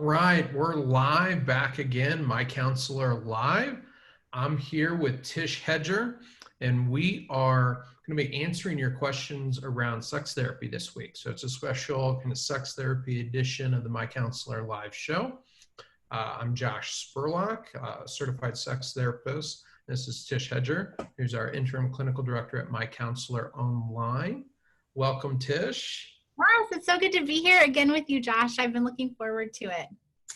right, we're live back again, My Counselor Live. I'm here with Tish Hedger, and we are going to be answering your questions around sex therapy this week. So it's a special kind of sex therapy edition of the My Counselor Live show. I'm Josh Spurlock, certified sex therapist. This is Tish Hedger, who's our interim clinical director at MyCounselor.Online. Welcome, Tish. Yes, it's so good to be here again with you, Josh. I've been looking forward to it.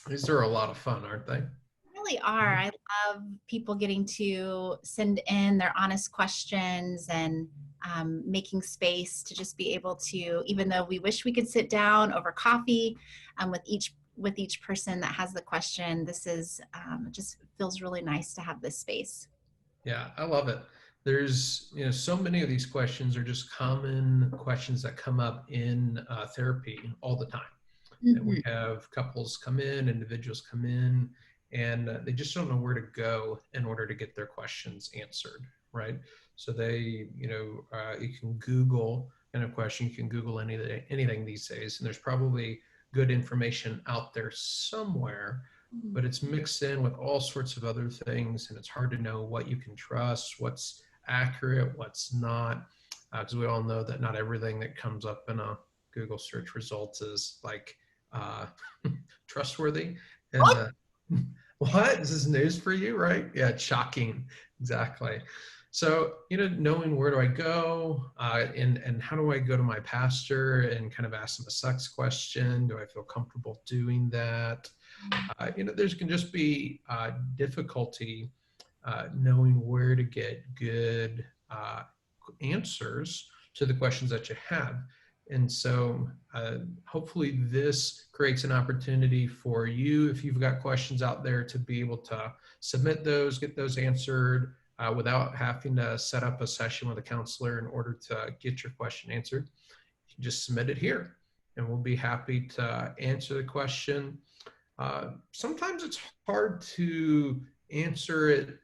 These are a lot of fun, aren't they? They really are. I love people getting to send in their honest questions and making space to just be able to, even though we wish we could sit down over coffee with each person that has the question, this is just feels really nice to have this space. Yeah, I love it. There's, so many of these questions are just common questions that come up in therapy all the time. Mm-hmm. And we have couples come in, individuals come in, and they just don't know where to go in order to get their questions answered, right? So they, you can Google kind of question, you can Google anything these days, and there's probably good information out there somewhere, but it's mixed in with all sorts of other things, and it's hard to know what you can trust, what's accurate, what's not, because we all know that not everything that comes up in a Google search results is like trustworthy. And what? Is this news for you, right? Yeah, it's shocking. Exactly. So, knowing where do I go and how do I go to my pastor and kind of ask them a sex question? Do I feel comfortable doing that? There's can just be difficulty knowing where to get good answers to the questions that you have. And so hopefully this creates an opportunity for you, if you've got questions out there, to be able to submit those, get those answered without having to set up a session with a counselor in order to get your question answered. You can just submit it here, and we'll be happy to answer the question. Sometimes it's hard to answer it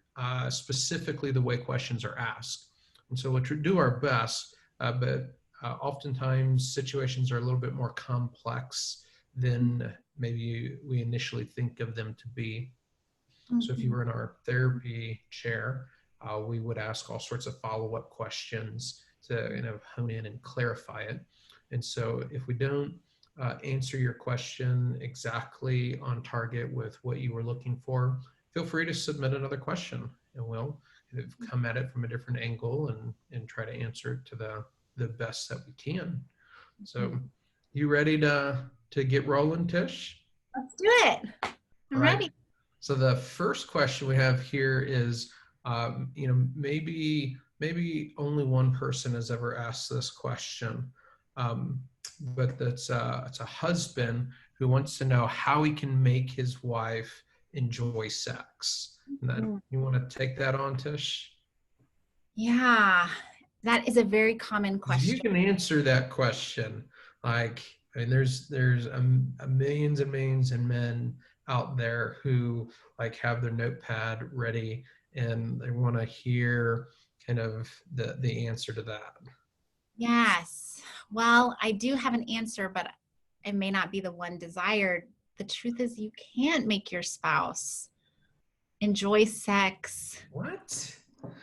specifically the way questions are asked. And so we'll do our best, but oftentimes situations are a little bit more complex than maybe we initially think of them to be. Mm-hmm. So if you were in our therapy chair, we would ask all sorts of follow-up questions to hone in and clarify it. And so if we don't answer your question exactly on target with what you were looking for, feel free to submit another question, and we'll come at it from a different angle and try to answer it to the best that we can. So you ready to get rolling, Tish? Let's do it. I'm ready. So the first question we have here is, maybe only one person has ever asked this question, but it's a husband who wants to know how he can make his wife enjoy sex. And then you want to take that on, Tish? Yeah, that is a very common question. If you can answer that question, there's millions and millions of men out there who have their notepad ready, and they want to hear kind of the answer to that. Yes. Well, I do have an answer, but it may not be the one desired. The truth is, you can't make your spouse enjoy sex. What?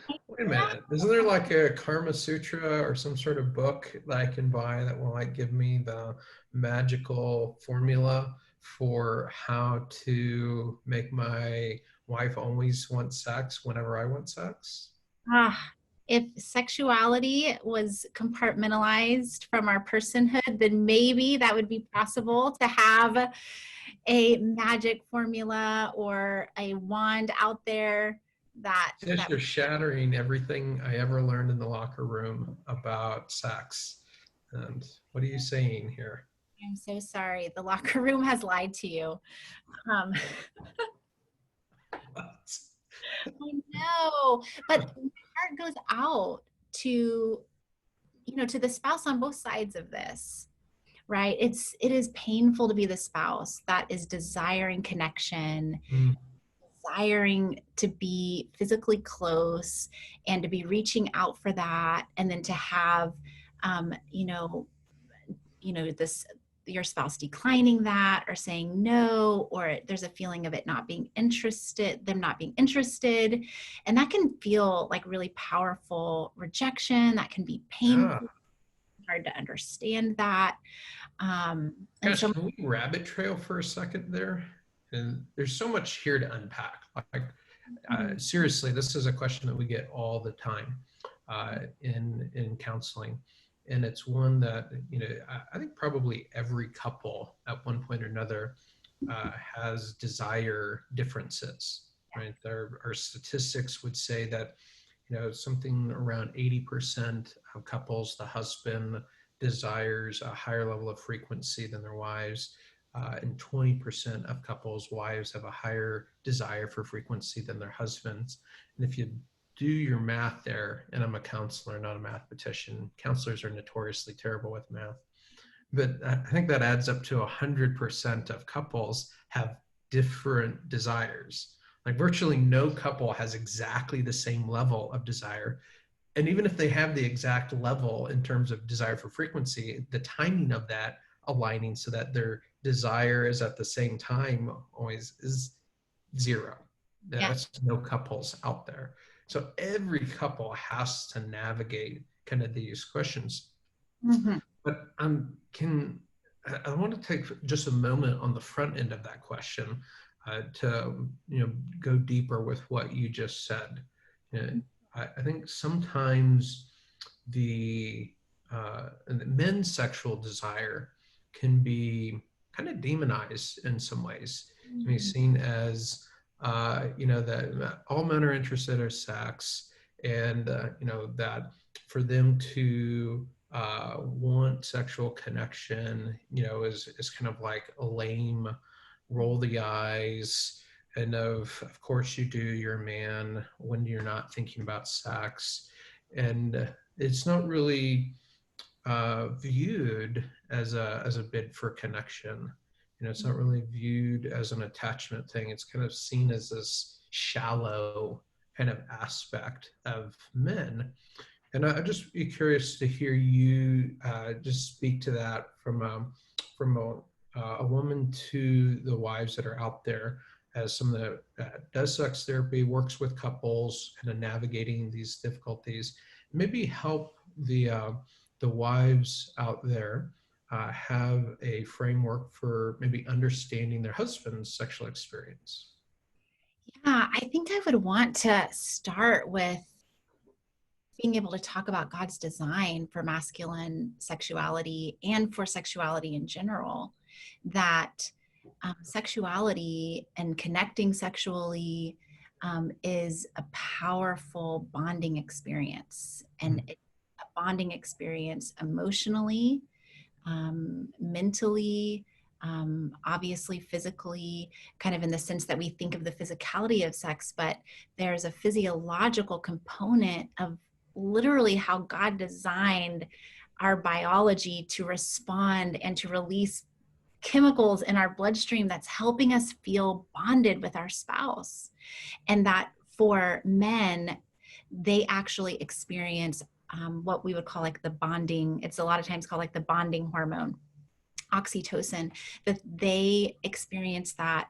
Wait a minute. Isn't there like a Karma Sutra or some sort of book that I can buy that will give me the magical formula for how to make my wife always want sex whenever I want sex? If sexuality was compartmentalized from our personhood, then maybe that would be possible to have a magic formula or a wand out there You're shattering everything I ever learned in the locker room about sex. And what are you saying here? I'm so sorry. The locker room has lied to you. I know, but my heart goes out to, to the spouse on both sides of this, right? It is painful to be the spouse that is desiring connection, desiring to be physically close and to be reaching out for that. And then to have, this your spouse declining that or saying no, or there's a feeling of it not being interested, them not being interested. And that can feel like really powerful rejection. That can be Yeah. painful, hard to understand that. And Gosh, so, can we rabbit trail for a second there? And there's so much here to unpack. Like, mhm, seriously, this is a question that we get all the time in counseling, and it's one that I think probably every couple at one point or another has desire differences. Right, our statistics would say that something around 80% of couples, the husband desires a higher level of frequency than their wives. And 20% of couples, wives have a higher desire for frequency than their husbands. And if you do your math there, and I'm a counselor, not a mathematician, counselors are notoriously terrible with math, but I think that adds up to 100% of couples have different desires. Like virtually no couple has exactly the same level of desire. And even if they have the exact level in terms of desire for frequency, the timing of that aligning so that their desire is at the same time always is zero. yeah. That's no couples out there. So every couple has to navigate kind of these questions. Mhm. But can I want to take just a moment on the front end of that question to go deeper with what you just said. Uh, I think sometimes the men's sexual desire can be kind of demonized in some ways. Can be seen as that all men are interested in sex, and that for them to want sexual connection, is kind of like a lame, roll the eyes, and of course you do, you're a man when you're not thinking about sex, and it's not really viewed as a bid for connection. It's not really viewed as an attachment thing. It's kind of seen as this shallow kind of aspect of men. And I'd just be curious to hear you just speak to that from a woman to the wives that are out there, as someone that does sex therapy, works with couples, kind of navigating these difficulties. Maybe help the wives out there have a framework for maybe understanding their husband's sexual experience. Yeah, I think I would want to start with being able to talk about God's design for masculine sexuality and for sexuality in general. That sexuality and connecting sexually is a powerful bonding experience, and Mm. it's a bonding experience emotionally, mentally, obviously physically, kind of in the sense that we think of the physicality of sex, but there's a physiological component of literally how God designed our biology to respond and to release chemicals in our bloodstream that's helping us feel bonded with our spouse. And that for men, they actually experience what we would call like the bonding. It's a lot of times called like the bonding hormone, oxytocin, that they experience that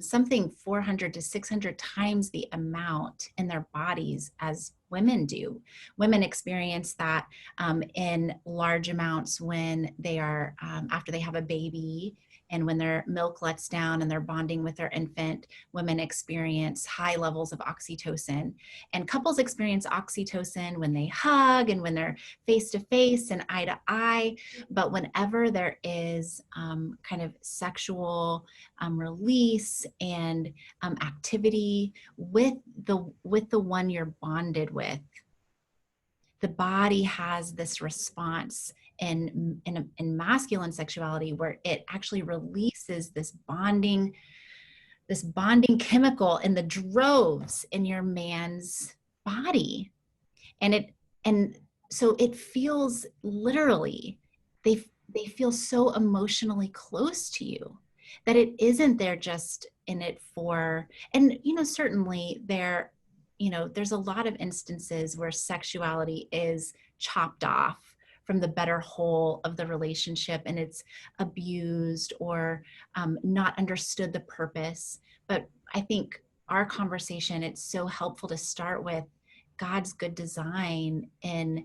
something 400 to 600 times the amount in their bodies as women do. Women experience that in large amounts when they are, after they have a baby, and when their milk lets down and they're bonding with their infant. Women experience high levels of oxytocin, and couples experience oxytocin when they hug and when they're face to face and eye to eye. But whenever there is kind of sexual release and activity with the one you're bonded with, the body has this response in masculine sexuality where it actually releases this bonding chemical in the droves in your man's body. And it and so it feels literally, they they feel so emotionally close to you that it isn't they're just in it for. And certainly there's a lot of instances where sexuality is chopped off from the better whole of the relationship, and it's abused or not understood the purpose. But I think our conversation, it's so helpful to start with God's good design in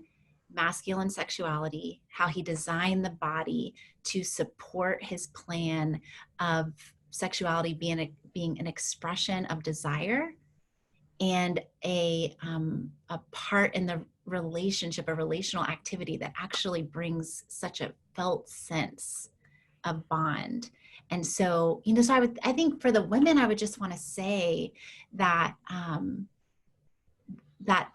masculine sexuality, how he designed the body to support his plan of sexuality being an expression of desire and a part in the relationship, a relational activity that actually brings such a felt sense of bond. And so, so I think for the women, I would just want to say that that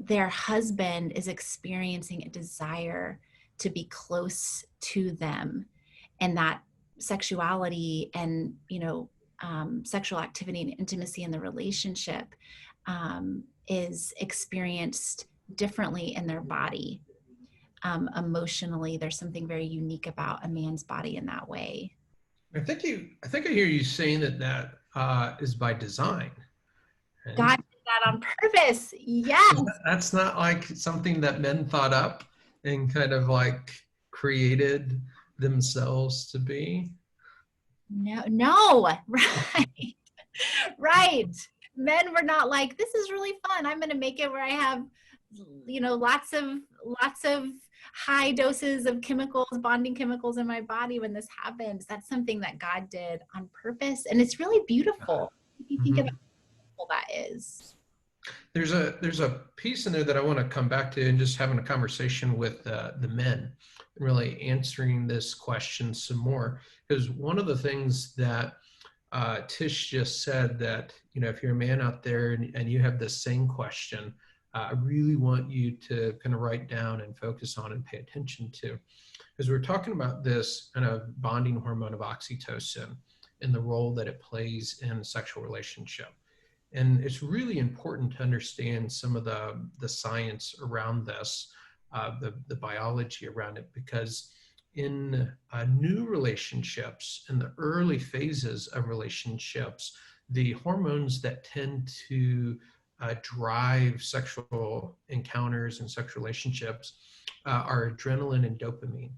their husband is experiencing a desire to be close to them, and that sexuality and sexual activity and intimacy in the relationship is experienced differently in their body. Emotionally, there's something very unique about a man's body in that way. I think I hear you saying that is by design. Right? God did that on purpose. Yes. That's not like something that men thought up and kind of like created themselves to be. No, right. Right. Men were not like, this is really fun. I'm going to make it where I have, lots of high doses of chemicals, bonding chemicals in my body when this happens. That's something that God did on purpose. And it's really beautiful. If you think about how beautiful that is. There's a piece in there that I want to come back to, and just having a conversation with the men, really answering this question some more. Because one of the things that Tish just said, that if you're a man out there and you have the same question, I really want you to kind of write down and focus on and pay attention to, because we're talking about this kind of bonding hormone of oxytocin and the role that it plays in sexual relationship. And it's really important to understand some of the science around this, the biology around it, because in new relationships, in the early phases of relationships, the hormones that tend to drive sexual encounters and sexual relationships are adrenaline and dopamine.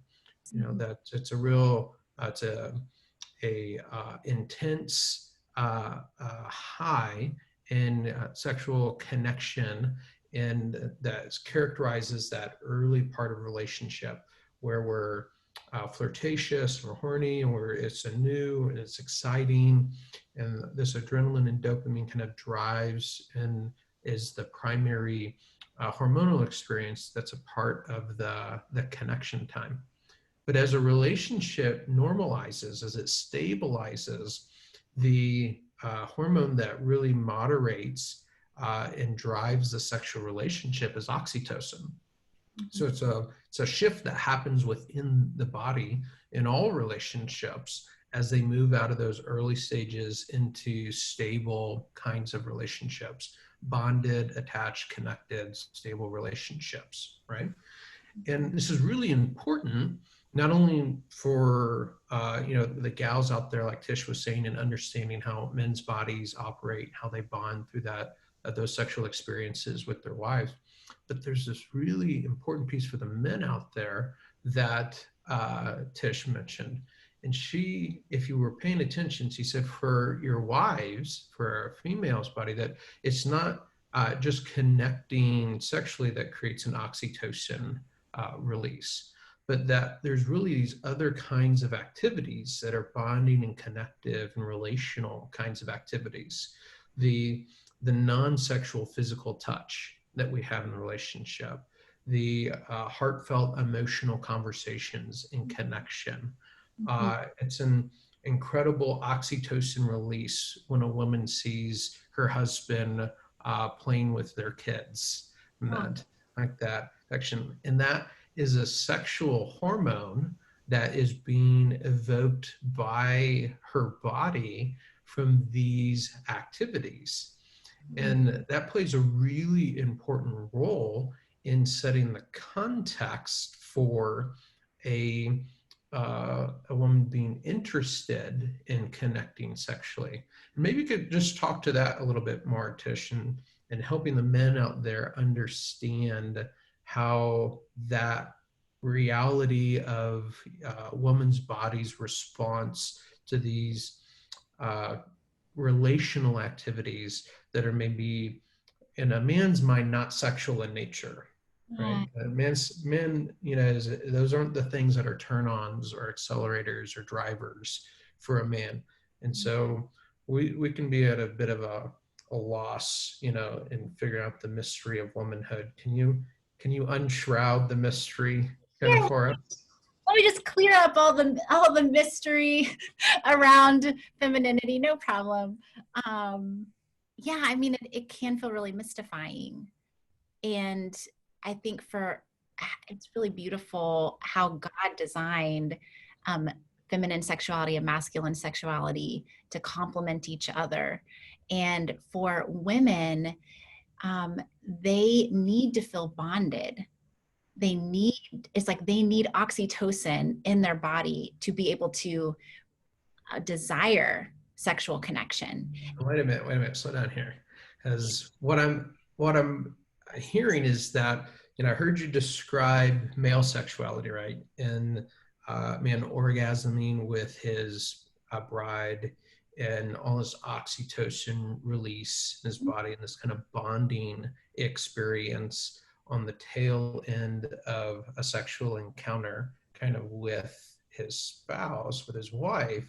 That it's a real, it's a intense high in sexual connection, and that characterizes that early part of a relationship where we're flirtatious, we're horny, or it's a new and it's exciting, and this adrenaline and dopamine kind of drives and is the primary hormonal experience that's a part of the connection time. But as a relationship normalizes, as it stabilizes, the hormone that really moderates and drives the sexual relationship is oxytocin. So it's a shift that happens within the body in all relationships as they move out of those early stages into stable kinds of relationships, bonded, attached, connected, stable relationships, right? And this is really important, not only for the gals out there, like Tish was saying, and understanding how men's bodies operate, how they bond through those sexual experiences with their wives, but there's this really important piece for the men out there that Tish mentioned. And she, if you were paying attention, she said for your wives, for a female's body, that it's not just connecting sexually that creates an oxytocin release, but that there's really these other kinds of activities that are bonding and connective and relational kinds of activities. The non-sexual physical touch that we have in the relationship, the heartfelt emotional conversations and connection. It's an incredible oxytocin release when a woman sees her husband playing with their kids, and that, like that affection. And that is a sexual hormone that is being evoked by her body from these activities. And that plays a really important role in setting the context for a woman being interested in connecting sexually. And maybe you could just talk to that a little bit more, Tish, and helping the men out there understand how that reality of a woman's body's response to these uh, relational activities that are maybe in a man's mind not sexual in nature, right? Yeah. Men, those aren't the things that are turn-ons or accelerators or drivers for a man. And so we can be at a bit of a loss, in figuring out the mystery of womanhood. Can you unshroud the mystery kind of Yeah. for us? Let me just clear up all the mystery around femininity. No problem. Um, yeah, I mean, it can feel really mystifying, and I think it's really beautiful how God designed um, feminine sexuality and masculine sexuality to complement each other. And for women, they need to feel bonded. It's like they need oxytocin in their body to be able to desire sexual connection. Wait a minute, slow down here. Because what I'm hearing is that, I heard you describe male sexuality, right? And man orgasming with his bride and all this oxytocin release in his body and this kind of bonding experience on the tail end of a sexual encounter, kind of with his spouse, with his wife.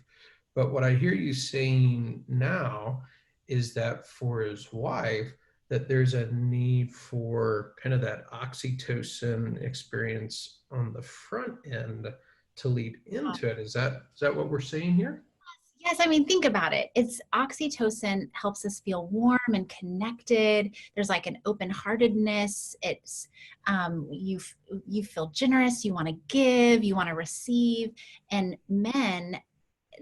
But what I hear you saying now is that for his wife, that there's a need for kind of that oxytocin experience on the front end to lead into it. Is that what we're saying here? Yes, I mean, think about it. It's oxytocin helps us feel warm and connected. There's like an open-heartedness. It's you feel generous. You want to give. You want to receive. And men,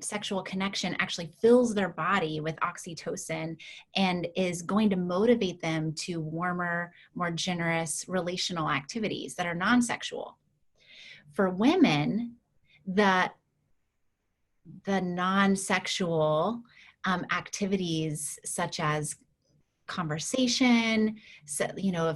sexual connection actually fills their body with oxytocin and is going to motivate them to warmer, more generous relational activities that are non-sexual. For women, the non-sexual activities such as conversation, so,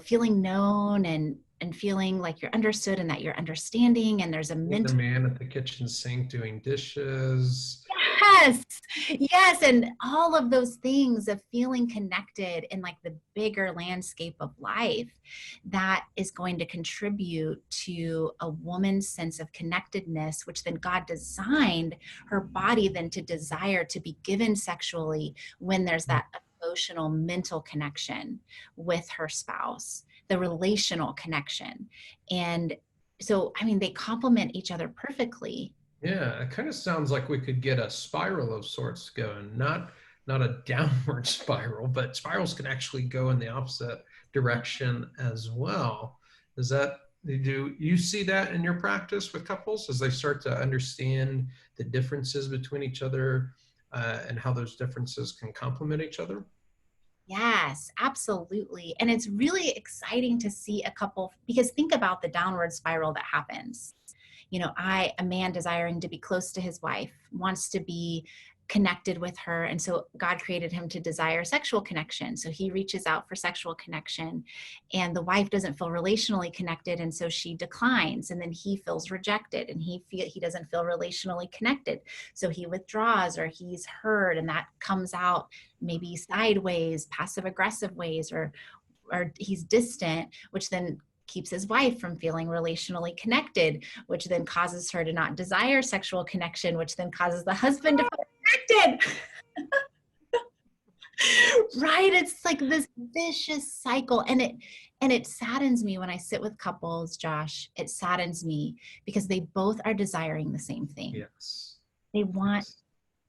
feeling known and feeling like you're understood and that you're understanding, and there's a With the mental. man at the kitchen sink doing dishes. Yes, yes, and all of those things of feeling connected in like the bigger landscape of life, that is going to contribute to a woman's sense of connectedness, which then God designed her body then to desire to be given sexually when there's that emotional, mental connection with her spouse, the relational connection. And so, I mean, they complement each other perfectly. Yeah, it kind of sounds like we could get a spiral of sorts going. Not a downward spiral, but spirals can actually go in the opposite direction as well. Is that Do you see that in your practice with couples as they start to understand the differences between each other, and how those differences can complement each other? Yes, absolutely. And it's really exciting to see a couple, because think about the downward spiral that happens. A man desiring to be close to his wife wants to be connected with her. And so God created him to desire sexual connection. So he reaches out for sexual connection, and the wife doesn't feel relationally connected. And so she declines, and then he feels rejected and he doesn't feel relationally connected. So he withdraws or he's hurt, and that comes out maybe sideways, passive aggressive ways, or he's distant, which then keeps his wife from feeling relationally connected, which then causes her to not desire sexual connection, which then causes the husband to feel connected. Right? It's like this vicious cycle. And it saddens me when I sit with couples, Josh. It saddens me because they both are desiring the same thing. Yes. They want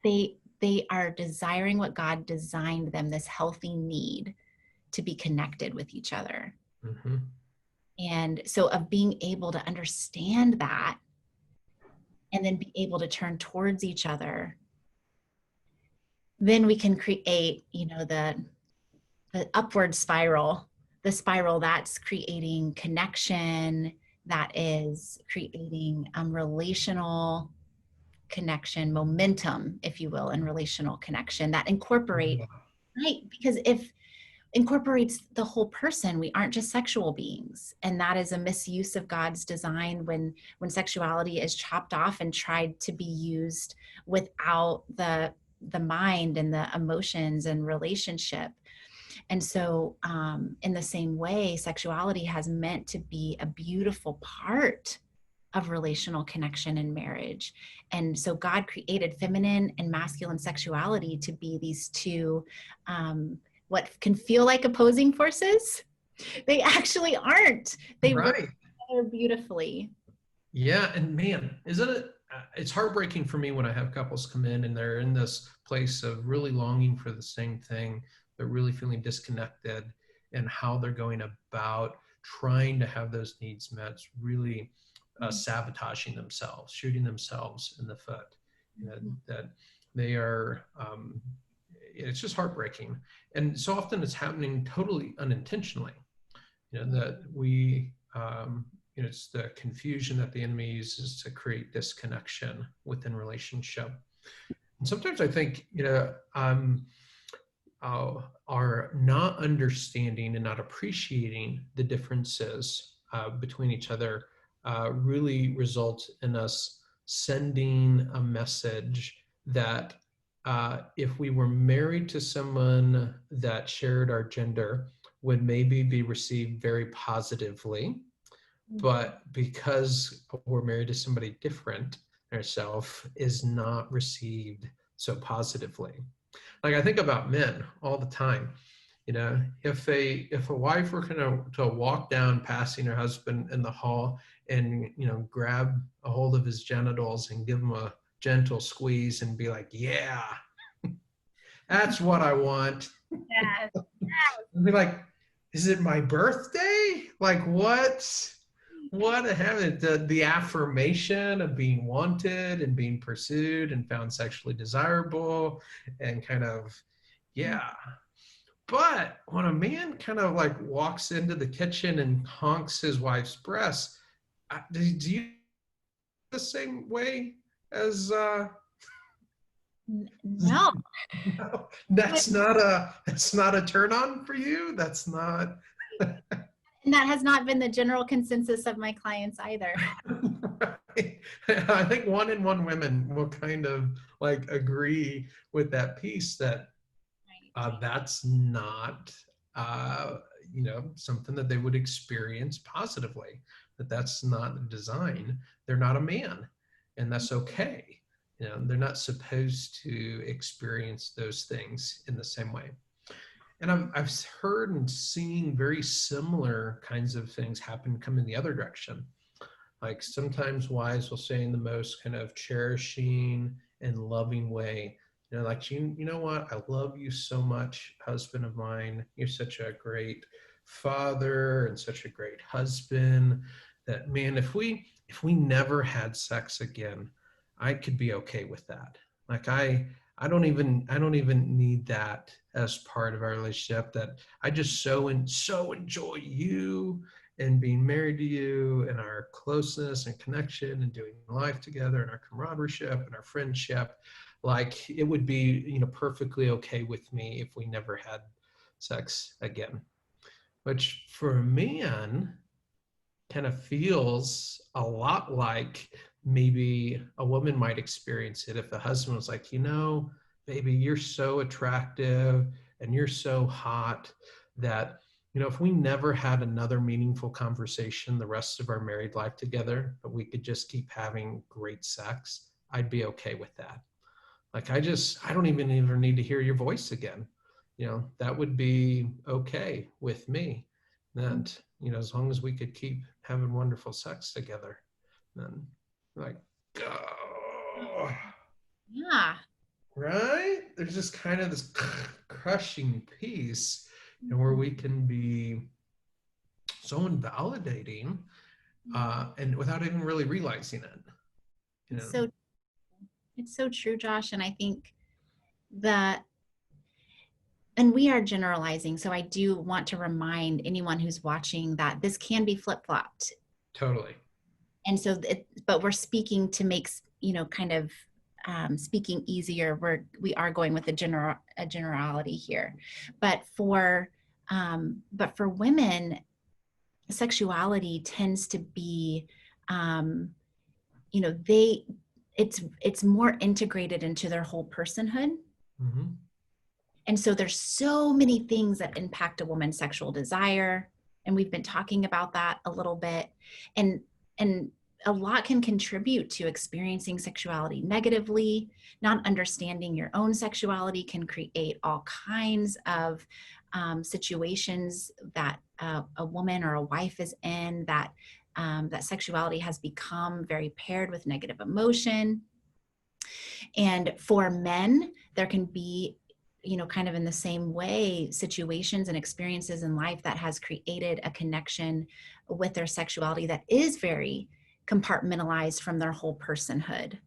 Yes. they are desiring what God designed them, this healthy need to be connected with each other. Mm-hmm. And so of being able to understand that and then be able to turn towards each other, then we can create, the upward spiral, the spiral that's creating connection, that is creating relational connection, momentum, if you will, and relational connection that incorporate, right? Because incorporates the whole person. We aren't just sexual beings, and that is a misuse of God's design when sexuality is chopped off and tried to be used without the mind and the emotions and relationship. And so, in the same way, sexuality has meant to be a beautiful part of relational connection and marriage. And so, God created feminine and masculine sexuality to be these two, what can feel like opposing forces. They actually aren't. They work Right. together beautifully. Yeah, and man, isn't it? It's heartbreaking for me when I have couples come in and they're in this place of really longing for the same thing, but really feeling disconnected, and how they're going about trying to have those needs met. It's really sabotaging themselves, shooting themselves in the foot. You know, Mhm. that they are. It's just heartbreaking, and so often it's happening totally unintentionally. You know that we it's the confusion that the enemy uses to create disconnection within relationship. And sometimes I think, are not understanding and not appreciating the differences between each other really result in us sending a message that if we were married to someone that shared our gender, would maybe be received very positively, but because we're married to somebody different ourselves, is not received so positively. Like I think about men all the time. If a wife were going to walk down passing her husband in the hall and grab a hold of his genitals and give him a gentle squeeze and be like, yeah, that's what I want. Yes. And be like, is it my birthday? Like what heaven, the affirmation of being wanted and being pursued and found sexually desirable, and kind of, yeah. But when a man kind of like walks into the kitchen and honks his wife's breast, do you the same way as No. no, that's not a turn on for you? That's not And that has not been the general consensus of my clients either. right. I think one in one women will kind of like agree with that piece that Right. that's not something that they would experience positively, that's not a design. They're not a man, and that's okay. They're not supposed to experience those things in the same way. And I've heard and seen very similar kinds of things happen come in the other direction. Like sometimes wives will say in the most kind of cherishing and loving way, like, you know what, I love you so much, husband of mine. You're such a great father and such a great husband that, man, if we never had sex again, I could be okay with that. Like I don't even need that as part of our relationship. That I just so enjoy you and being married to you and our closeness and connection and doing life together and our camaraderie and our friendship. Like it would be, perfectly okay with me if we never had sex again. Which for a man kind of feels a lot like maybe a woman might experience it if the husband was like, baby, you're so attractive and you're so hot that, if we never had another meaningful conversation the rest of our married life together, but we could just keep having great sex, I'd be okay with that. Like I don't even ever need to hear your voice again. That would be okay with me. And as long as we could keep having wonderful sex together, then like, oh, Yeah. right? There's just kind of this crushing piece, where we can be so invalidating, and without even really realizing it. You It's know, so it's so true, Josh. And I think that, and we are generalizing. So I do want to remind anyone who's watching that this can be flip-flopped. totally. And so, but we're speaking to make, kind of speaking easier. We are going with a generality here. But for But for women, sexuality tends to be, um, you know, it's more integrated into their whole personhood. Mm-hmm. And so there's so many things that impact a woman's sexual desire. And we've been talking about that a little bit. And and a lot can contribute to experiencing sexuality negatively. Not understanding your own sexuality can create all kinds of situations that a woman or a wife is in, that sexuality has become very paired with negative emotion. And for men, there can be, kind of in the same way, situations and experiences in life that has created a connection with their sexuality that is very compartmentalized from their whole personhood,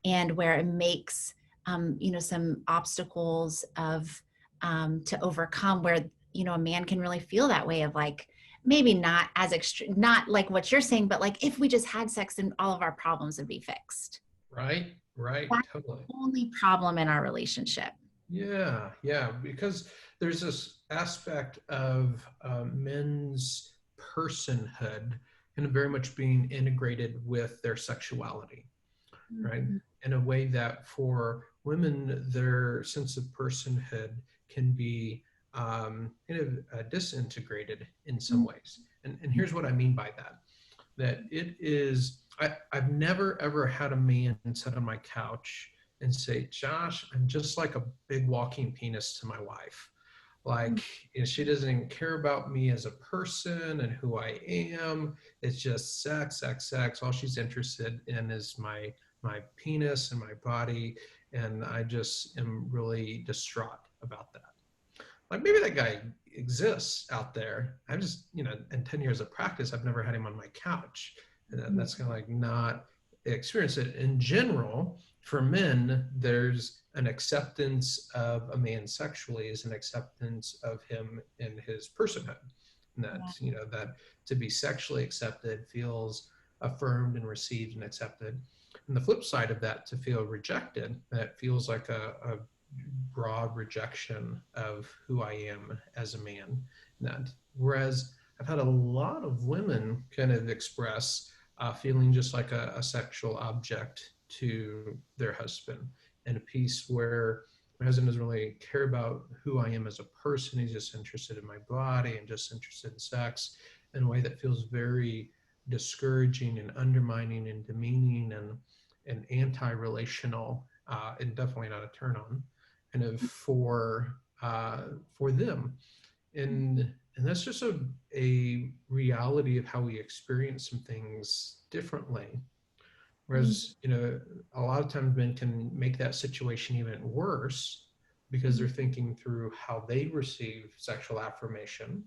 and where it makes, some obstacles of to overcome, where, a man can really feel that way of like, maybe not as extreme, not like what you're saying, but like if we just had sex then all of our problems would be fixed. Right, right, That's totally. the only problem in our relationship. Yeah, yeah, because there's this aspect of men's personhood kind of very much being integrated with their sexuality, right? Mhm. In a way that for women, their sense of personhood can be kind of disintegrated in some ways. And here's what I mean by that. That it is, I've never ever had a man sit on my couch and say, Josh, I'm just like a big walking penis to my wife. Like, she doesn't even care about me as a person and who I am. It's just sex, sex, sex. All she's interested in is my penis and my body. And I just am really distraught about that. Like, maybe that guy exists out there. I just, in 10 years of practice, I've never had him on my couch. And that's kind of like not experience it. In general, for men, there's an acceptance of a man sexually is an acceptance of him in his personhood. And that, that to be sexually accepted feels affirmed and received and accepted. And the flip side of that, to feel rejected, that feels like a broad rejection of who I am as a man. That whereas I've had a lot of women kind of express feeling just like a sexual object to their husband, and a piece where my husband doesn't really care about who I am as a person. He's just interested in my body and just interested in sex in a way that feels very discouraging and undermining and demeaning and anti-relational, and definitely not a turn on kind of for them. And that's just a reality of how we experience some things differently. Whereas, a lot of times men can make that situation even worse because they're thinking through how they receive sexual affirmation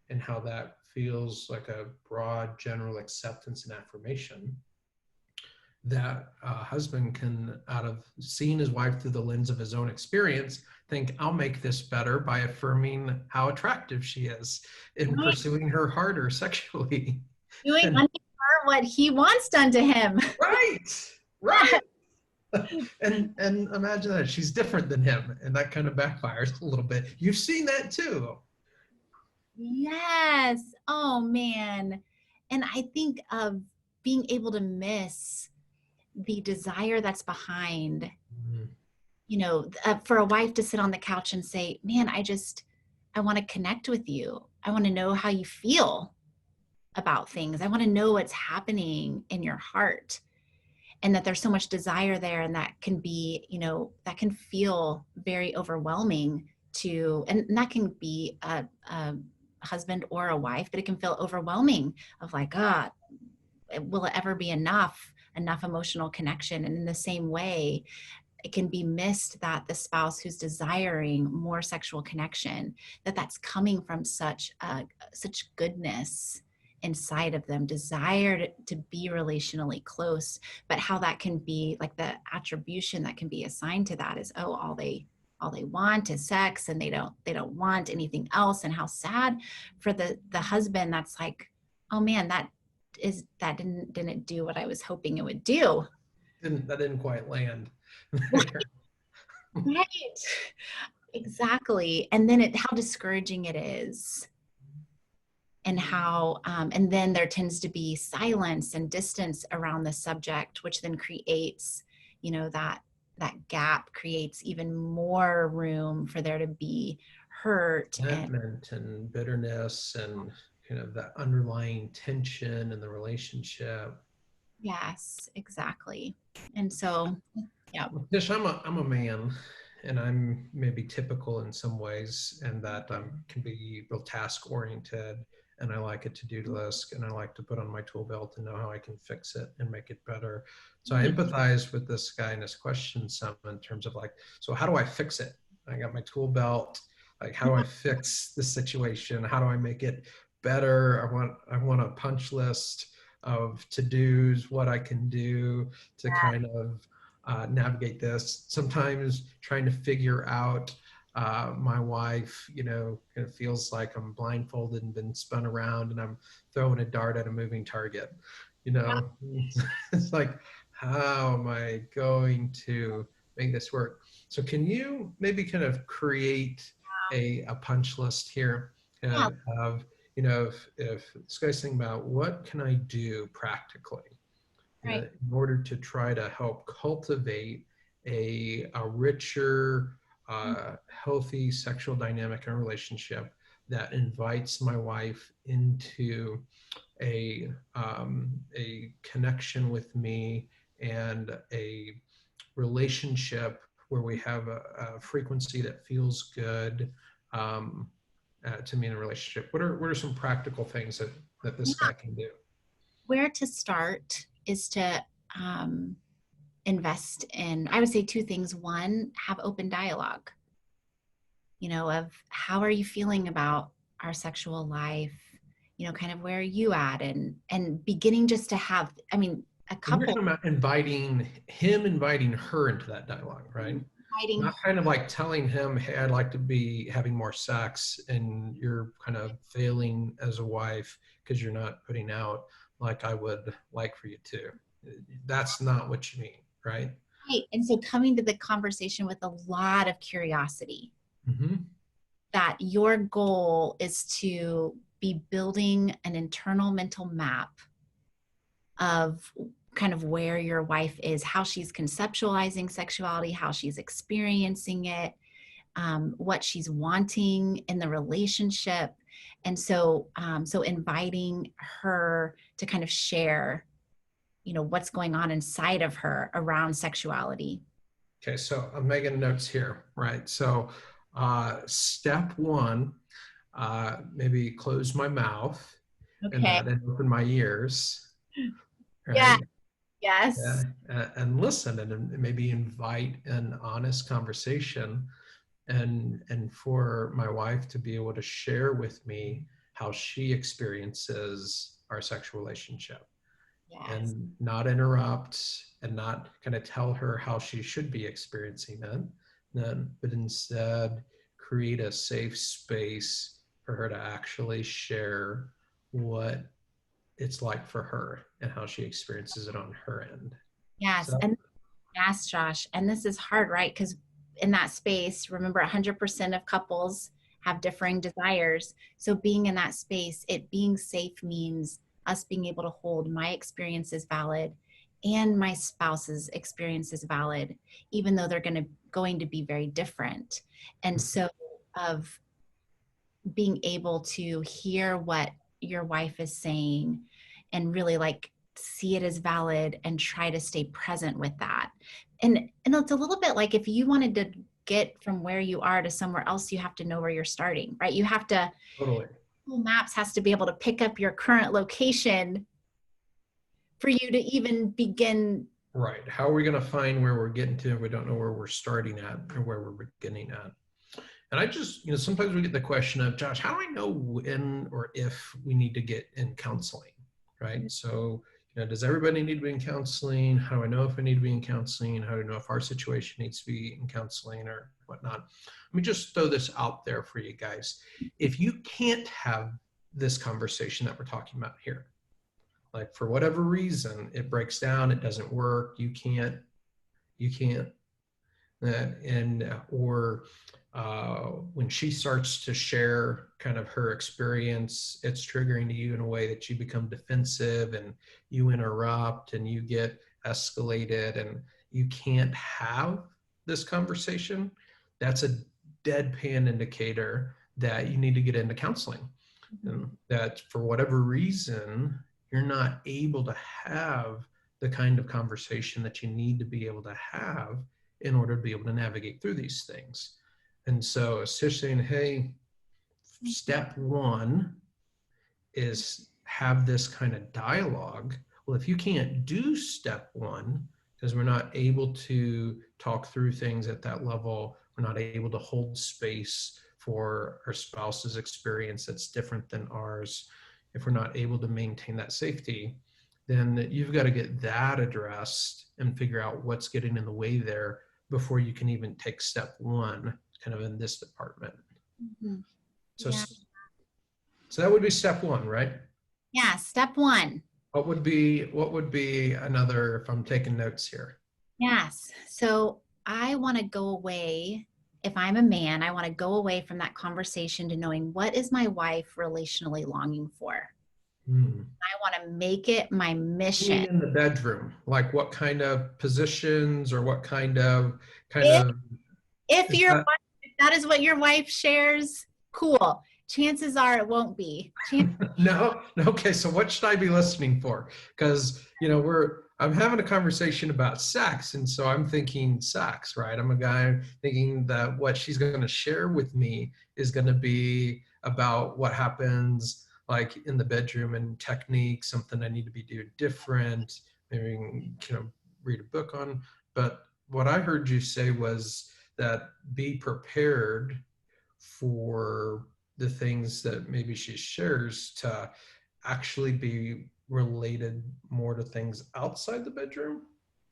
and how that feels like a broad general acceptance and affirmation. That husband can, out of seeing his wife through the lens of his own experience, think, I'll make this better by affirming how attractive she is in Right. pursuing her harder sexually. Doing And unto her what he wants done to him. right, right. And imagine that she's different than him, and that kind of backfires a little bit. You've seen that too. Yes. Oh man. And I think of being able to miss the desire that's behind, Mm, for a wife to sit on the couch and say, man, I want to connect with you. I want to know how you feel about things. I want to know what's happening in your heart, and that there's so much desire there. And that can be, that can feel very overwhelming and that can be a husband or a wife, but it can feel overwhelming of like, will it ever be enough emotional connection? And in the same way, it can be missed that the spouse who's desiring more sexual connection, that's coming from such goodness inside of them, desire to be relationally close. But how that can be, like, the attribution that can be assigned to that is, oh, all they want is sex, and they don't want anything else. And how sad for the husband that's like, oh man, that didn't do what I was hoping it would do. that didn't quite land. Right. exactly. And then how discouraging it is, and how and then there tends to be silence and distance around the subject, which then creates, that gap creates even more room for there to be hurt. And Resentment and bitterness and kind of that underlying tension in the relationship. yes, exactly. And so, yeah. Well, Tish, I'm a man, and I'm maybe typical in some ways, and that I can be real task oriented, and I like a to-do list, and I like to put on my tool belt and know how I can fix it and make it better. So I Right. empathize with this guy and his question some in terms of like, so how do I fix it? I got my tool belt. Like, how do I fix the situation? How do I make it better? I want a punch list of to-dos, what I can do to kind of navigate this. Sometimes trying to figure out my wife, kind of feels like I'm blindfolded and been spun around and I'm throwing a dart at a moving target. You know, it's like, how am I going to make this work? So can you maybe kind of create a punch list here Yeah. of, if this guy's thinking about what can I do practically, Right. in order to try to help cultivate a richer, healthy sexual dynamic in a relationship that invites my wife into a connection with me and a relationship where we have a frequency that feels good, to me in a relationship. What are some practical things that this Yeah. guy can do? Where to start is to um, invest in, I would say, two things. One, have open dialogue, of how are you feeling about our sexual life, kind of where are you at, and beginning just to have, I mean, a And you're couple talking about inviting her into that dialogue, right? fighting. Not kind of like telling him, hey, I'd like to be having more sex, and you're kind of failing as a wife because you're not putting out like I would like for you to. That's not what you mean, right? Right. And so coming to the conversation with a lot of curiosity, Mm-hmm. that your goal is to be building an internal mental map of kind of where your wife is, how she's conceptualizing sexuality, how she's experiencing it, what she's wanting in the relationship. And so inviting her to kind of share, what's going on inside of her around sexuality. Okay, so I'm making notes here, right? So, step one, maybe close my mouth and Okay. then open my ears, Yeah. right? Yeah, Yes. and listen and maybe invite an honest conversation, and for my wife to be able to share with me how she experiences our sexual relationship, Yes. and not interrupt and not kind of tell her how she should be experiencing it, then, but instead create a safe space for her to actually share what it's like for her and how she experiences it on her end. Yes. So And yes, Josh. And this is hard, right? Because in that space, remember 100% of couples have differing desires. So being in that space, it being safe means us being able to hold my experience is valid and my spouse's experience is valid, even though they're going to be very different. And so of being able to hear what your wife is saying and really like see it as valid and try to stay present with that. And it's a little bit like if you wanted to get from where you are to somewhere else, you have to know where you're starting, right? You have to, totally. Google Maps has to be able to pick up your current location for you to even begin. Right. How are we going to find where we're getting to if we don't know where we're starting at or where we're beginning at? And I just, sometimes we get the question of, Josh, how do I know when or if we need to get in counseling? Right. So, does everybody need to be in counseling? How do I know if I need to be in counseling? How do I know if our situation needs to be in counseling or whatnot? Let me just throw this out there for you guys. If you can't have this conversation that we're talking about here, like for whatever reason, it breaks down, it doesn't work, you can't, and or when she starts to share kind of her experience, it's triggering to you in a way that you become defensive and you interrupt and you get escalated and you can't have this conversation. That's a deadpan indicator that you need to get into counseling. And that for whatever reason, you're not able to have the kind of conversation that you need to be able to have in order to be able to navigate through these things. And so it's just saying, hey, step one is have this kind of dialogue. Well, if you can't do step one, because we're not able to talk through things at that level, we're not able to hold space for our spouse's experience that's different than ours, if we're not able to maintain that safety, then you've got to get that addressed and figure out what's getting in the way there before you can even take step one kind of in this department. Mm-hmm. So, Yeah. so that would be step one, right? Yeah, step one. What would be another, if I'm taking notes here? Yes. So I want to go away. If I'm a man, I want to go away from that conversation to knowing what is my wife relationally longing for. I want to make it my mission. In the bedroom, like what kind of positions or what kind of If if is your that? wife, if that is what your wife shares, cool. Chances are it won't be. No, okay, so what should I be listening for? Because I'm having a conversation about sex, and so I'm thinking sex, right? I'm a guy thinking that what she's going to share with me is going to be about what happens like in the bedroom and technique, something I need to be doing different, maybe read a book on. But what I heard you say was that be prepared for the things that maybe she shares to actually be related more to things outside the bedroom.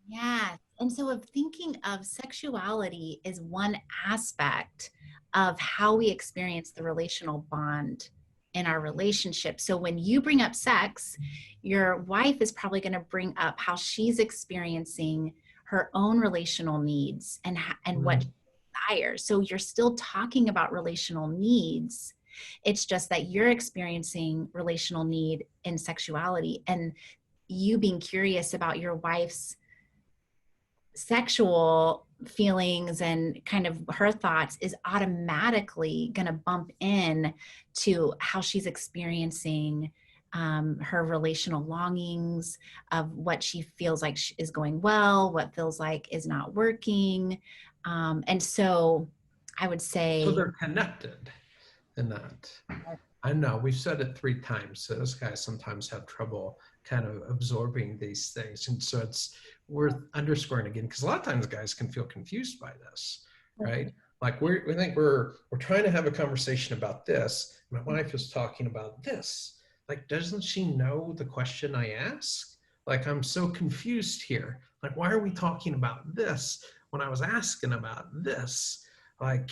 Yes. And so of thinking of sexuality is one aspect of how we experience the relational bond in our relationship. So when you bring up sex, your wife is probably going to bring up how she's experiencing her own relational needs and what she desires. So you're still talking about relational needs. It's just that you're experiencing relational need in sexuality, and you being curious about your wife's sexual feelings and kind of her thoughts is automatically going to bump in to how she's experiencing her relational longings, of what she feels like is going well, what feels like is not working. And so I would So say, they're connected in that. I know we've said it 3 times. So those guys sometimes have trouble kind of absorbing these things. And so it's worth underscoring again, because a lot of times guys can feel confused by this, right? Like we think we're trying to have a conversation about this. My wife is talking about this. Like, doesn't she know the question I ask? Like, I'm so confused here. Like, why are we talking about this when I was asking about this? Like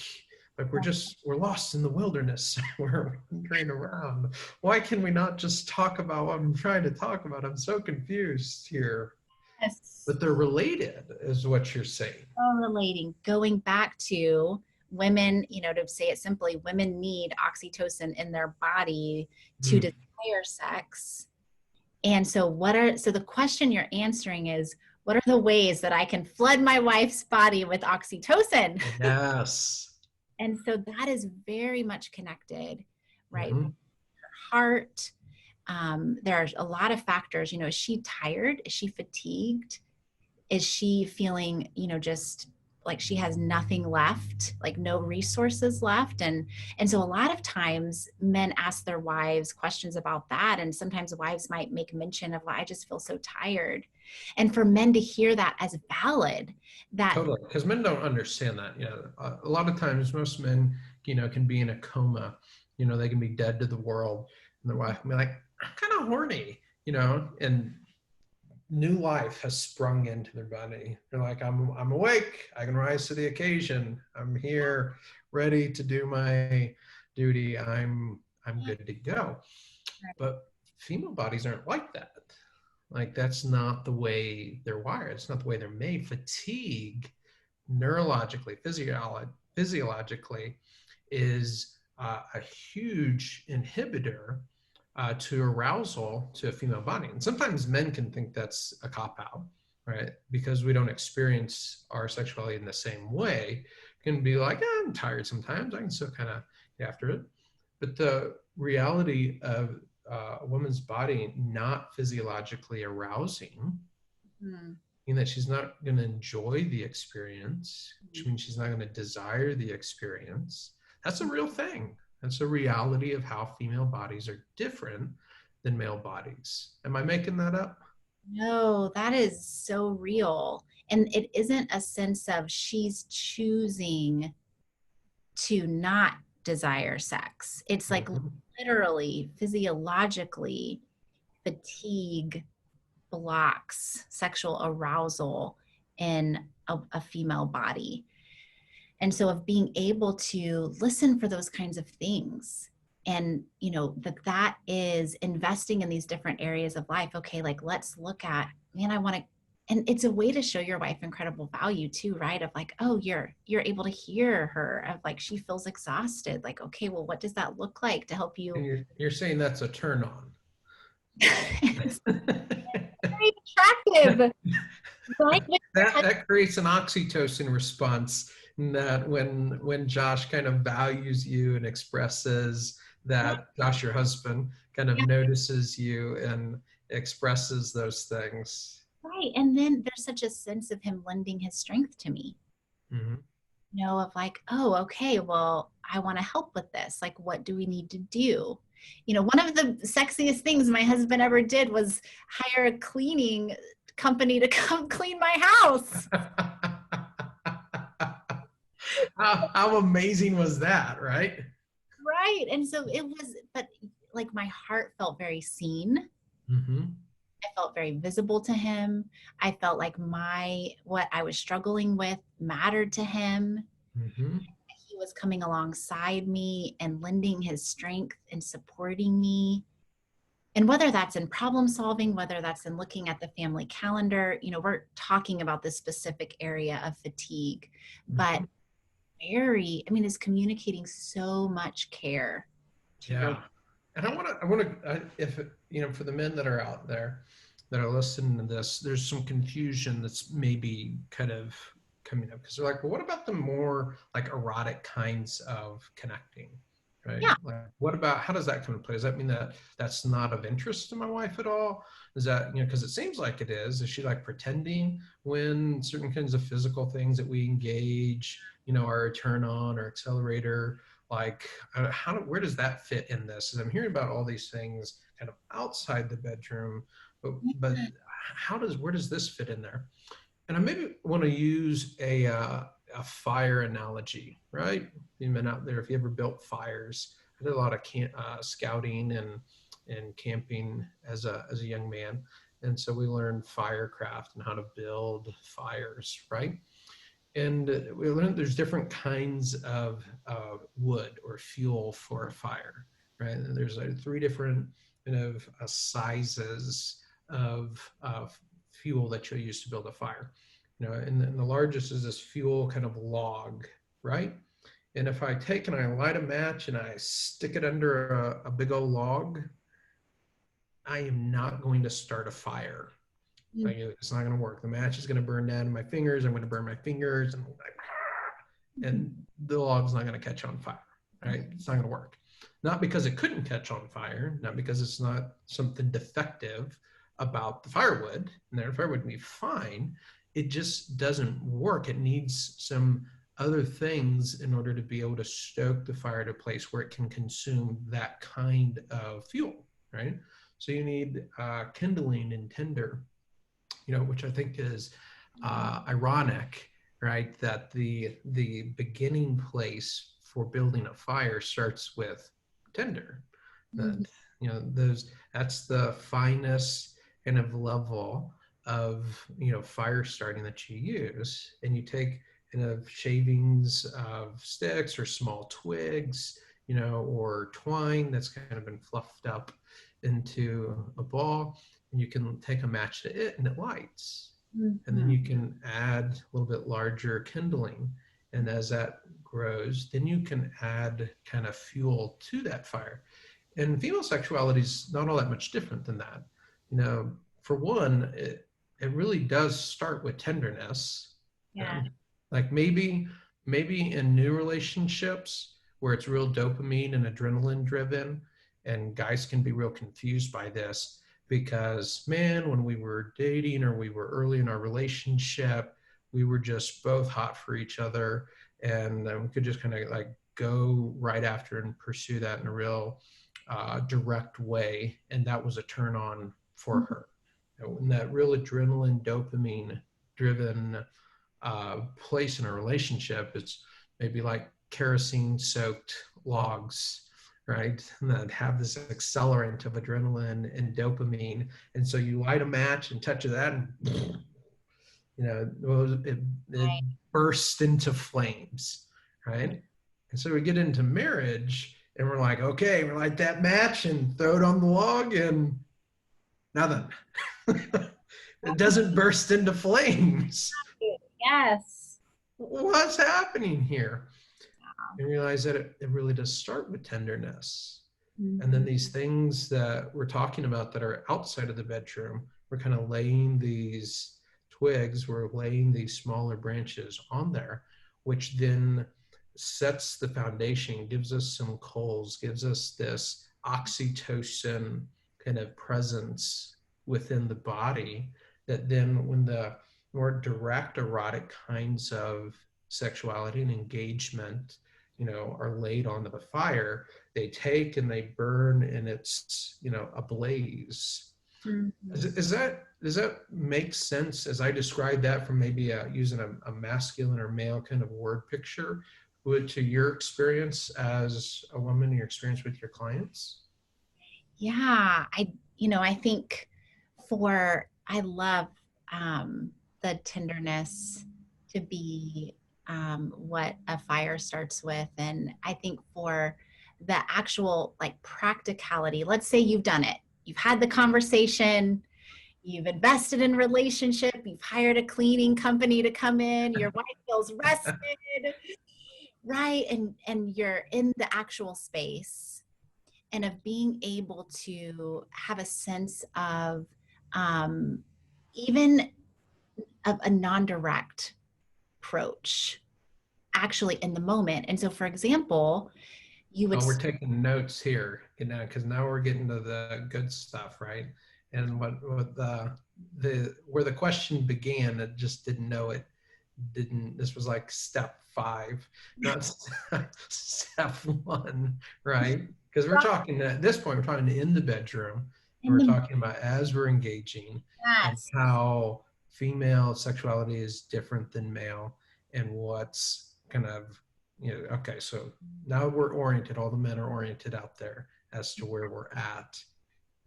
we're lost in the wilderness. We're wandering around. Why can we not just talk about what I'm trying to talk about? I'm so confused here. yes, But they're related, is what you're saying. relating, going back to women, to say it simply, women need oxytocin in their body to desire sex. And so so the question you're answering is, what are the ways that I can flood my wife's body with oxytocin? Yes. And so that is very much connected, right? Mm-hmm. Heart. There are a lot of factors. Is she tired? Is she fatigued? Is she feeling, just like she has nothing left, like no resources left? And so a lot of times men ask their wives questions about that. And sometimes wives might make mention of, well, I just feel so tired. And for men to hear that as valid, that Totally, because men don't understand that. A lot of times, most men, can be in a coma. They can be dead to the world, and their wife can be like, "I'm kind of horny," and new life has sprung into their body. They're like, I'm awake. I can rise to the occasion. I'm here, ready to do my duty. I'm good to go. But female bodies aren't like that. Like that's not the way they're wired. It's not the way they're made. Fatigue, neurologically, physiologically is a huge inhibitor to arousal to a female body. And sometimes men can think that's a cop out, right? Because we don't experience our sexuality in the same way. Can be like, I'm tired sometimes. I can still kind of get after it. But the reality of a woman's body not physiologically arousing, Mhm. mean that she's not going to enjoy the experience, which means she's not going to desire the experience. That's a real thing. That's a reality of how female bodies are different than male bodies. Am I making that up? No, that is so real. And it isn't a sense of she's choosing to not desire sex. It's like Mm-hmm. literally, physiologically, fatigue blocks sexual arousal in a female body. And so of being able to listen for those kinds of things, and that is investing in these different areas of life. Okay, like let's look at, man, I want to, and it's a way to show your wife incredible value too, right? Of like, oh, you're able to hear her, of like she feels exhausted, like, okay, well, what does that look like to help And you? you're saying that's a turn on. It's that very attractive, right? With your husband. that creates an oxytocin response, that when Josh kind of values you and expresses that, Josh, your husband, kind of notices you and expresses those things. Right. And then there's such a sense of him lending his strength to me, Mm-hmm. of like, oh, okay, well, I want to help with this. Like, what do we need to do? One of the sexiest things my husband ever did was hire a cleaning company to come clean my house. How amazing was that, right? Right. And so it was, but like my heart felt very seen. Mm-hmm. I felt very visible to him. I felt like what I was struggling with mattered to him. Mm-hmm. He was coming alongside me and lending his strength and supporting me. And whether that's in problem solving, whether that's in looking at the family calendar, we're talking about this specific area of fatigue, but Mm-hmm. is communicating so much care to your Yeah. And if, for the men that are out there that are listening to this, there's some confusion that's maybe kind of coming up because they're like, well, what about the more like erotic kinds of connecting, right? yeah. Like, what about, how does that come into play? Does that mean that that's not of interest to my wife at all? Is that, because it seems like it is. Is she like pretending when certain kinds of physical things that we engage, are a turn on or accelerator? Like, where does that fit in this? As I'm hearing about all these things kind of outside the bedroom, but where does this fit in there? And I maybe want to use a fire analogy, right? You men out there, if you ever built fires, I did a lot of scouting and camping as a young man, and so we learned firecraft and how to build fires, right? And we learned there's different kinds of wood or fuel for a fire, right? And there's three different kind of sizes of fuel that you'll use to build a fire. And the largest is this fuel kind of log, right? And if I take and I light a match and I stick it under a big old log, I am not going to start a fire. Like, it's not going to work. The match is going to burn down in my fingers. I'm going to burn my fingers, and the log's not going to catch on fire. Right? It's not going to work. Not because it couldn't catch on fire, not because it's not something defective about the firewood, and the firewood would be fine. It just doesn't work. It needs some other things in order to be able to stoke the fire to a place where it can consume that kind of fuel, right? So you need kindling and tinder, which I think is ironic, right? That the beginning place for building a fire starts with tinder. Mhm. That that's the finest kind of level of fire starting that you use, and you take kind of shavings of sticks or small twigs, or twine that's kind of been fluffed up into a ball, and you can take a match to it and it lights. And then Mhm. you can add a little bit larger kindling And as that grows, then you can add kind of fuel to that fire. And female sexuality is not all that much different than that. For one, it really does start with tenderness. Yeah. Like maybe in new relationships where it's real dopamine and adrenaline driven, and guys can be real confused by this because, man, when we were dating or we were early in our relationship, we were just both hot for each other, and we could just kind of like go right after and pursue that in a real direct way, and that was a turn on for Mhm. her. In that real adrenaline, dopamine driven place in a relationship, it's maybe like kerosene soaked logs, right? That have this accelerant of adrenaline and dopamine. And so you light a match and touch that, and it Right. bursts into flames, right? And so we get into marriage and we're like, okay, we light that match and throw it on the log, and nothing. It doesn't burst into flames. Yes. What's happening here? And realize that it really does start with tenderness. And then Mhm. these things that we're talking about that are outside of the bedroom, we're kind of laying these twigs, we're laying these smaller branches on there, which then sets the foundation, gives us some coals, gives us this oxytocin kind of presence within the body, that then when the more direct erotic kinds of sexuality and engagement, are laid onto the fire, they take and they burn, and it's a blaze. Mhm. Does that make sense as I describe that from maybe using a masculine or male kind of word picture to your experience as a woman and your experience with your clients? Yeah, I think I love the tenderness to be what a fire starts with. And I think for the actual like practicality, let's say you've done it, you've had the conversation, you've invested in relationship, you've hired a cleaning company to come in, your wife feels rested, right? And you're in the actual space and of being able to have a sense of um, even of a non-direct approach actually in the moment. And so for example, you would Oh, we're taking notes here, because now we're getting to the good stuff, right? And what the where the question began, it just didn't know it. Didn't This was like step 5, not step 1, right? Because we're talking at this point, we're talking in the bedroom, and in we're the talking about as we're engaging, and yes, how female sexuality is different than male, and what's kind of okay, so now we're oriented, all the men are oriented out there as to where we're at.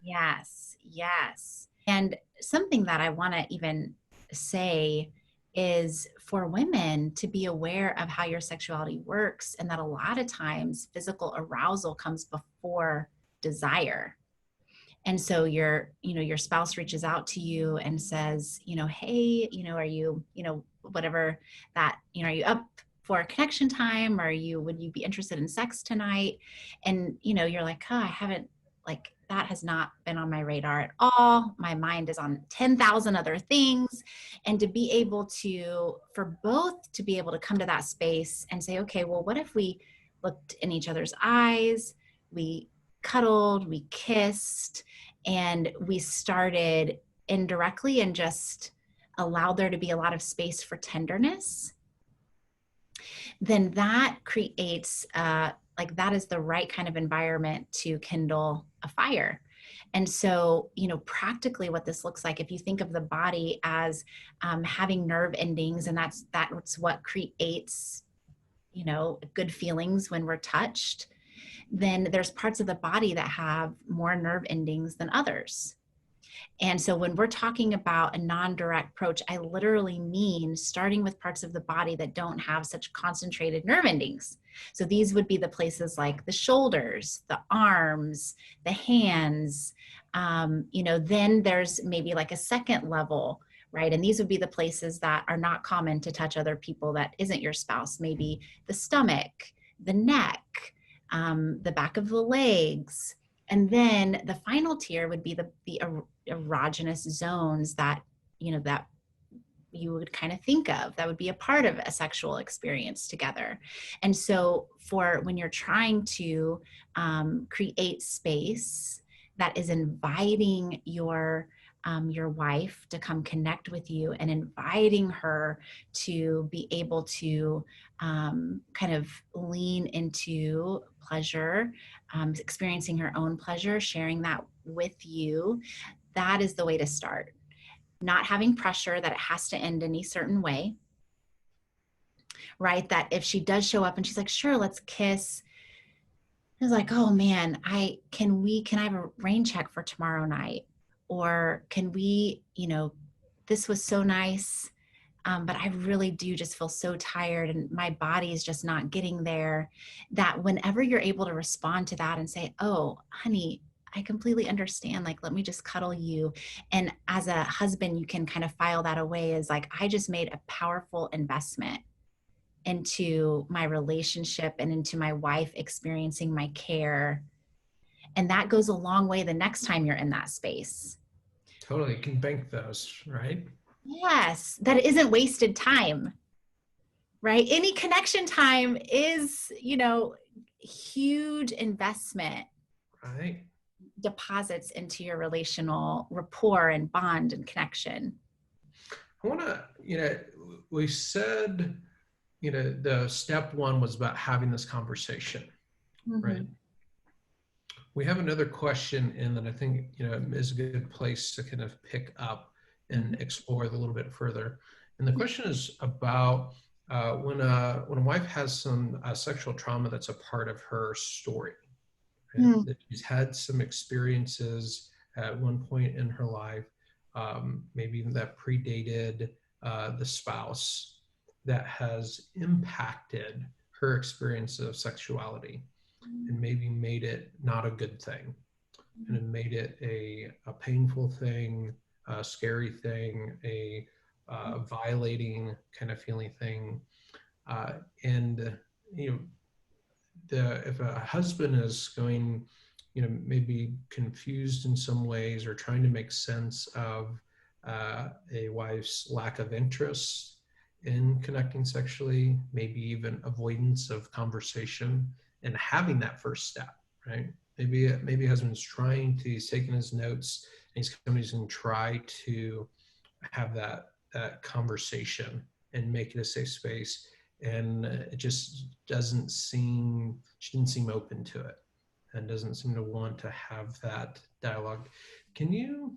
yes, yes. And something that I want to even say is for women to be aware of how your sexuality works and that a lot of times physical arousal comes before desire. And so your spouse reaches out to you and says, hey, are you, whatever that, are you up for a connection time? Or would you be interested in sex tonight? And, you're like, oh, I haven't, like, that has not been on my radar at all. My mind is on 10,000 other things. And to be able for both to be able to come to that space and say, okay, well, what if we looked in each other's eyes? We cuddled, we kissed, and we started indirectly and just allowed there to be a lot of space for tenderness, then that creates like that is the right kind of environment to kindle a fire. And so, practically what this looks like, if you think of the body as having nerve endings, and that's what creates, good feelings when we're touched, then there's parts of the body that have more nerve endings than others. And so when we're talking about a non-direct approach, I literally mean starting with parts of the body that don't have such concentrated nerve endings. So these would be the places like the shoulders, the arms, the hands. Then there's maybe like a second level right? And these would be the places that are not common to touch other people that isn't your spouse. Maybe the stomach, the neck, the back of the legs. And then the final tier would be the erogenous zones that, that you would kind of think of that would be a part of a sexual experience together. And so for when you're trying to create space that is inviting your wife to come connect with you and inviting her to be able to kind of lean into pleasure, experiencing her own pleasure, sharing that with you, that is the way to start. Not having pressure that it has to end any certain way, right? That if she does show up and she's like, sure, let's kiss. It's like, oh man, can I have a rain check for tomorrow night? Or can we, this was so nice. But I really do just feel so tired and my body is just not getting there. That whenever you're able to respond to that and say, oh, honey, I completely understand. Like, let me just cuddle you. And as a husband, you can kind of file that away as like, I just made a powerful investment into my relationship and into my wife experiencing my care. And that goes a long way the next time you're in that space. Totally. You can bank those, right? Yes, that isn't wasted time, right? Any connection time is, huge investment Right. deposits into your relational rapport and bond and connection. I want to, we said, the step one was about having this conversation, right? Mm-hmm. We have another question in that I think, is a good place to kind of pick up and explore it a little bit further. And the question is about when a wife has some sexual trauma that's a part of her story, right? Mm-hmm. That she's had some experiences at one point in her life, maybe even that predated the spouse, that has impacted her experience of sexuality and maybe made it not a good thing, and it made it a painful thing, a scary thing, a violating kind of feeling thing. And you know, if a husband is going, maybe confused in some ways or trying to make sense of a wife's lack of interest in connecting sexually, maybe even avoidance of conversation and having that first step, right? Maybe husband's trying to, he's taking his notes and he's going to try to have that conversation and make it a safe space, and it just doesn't seem, she didn't seem open to it and doesn't seem to want to have that dialogue. Can you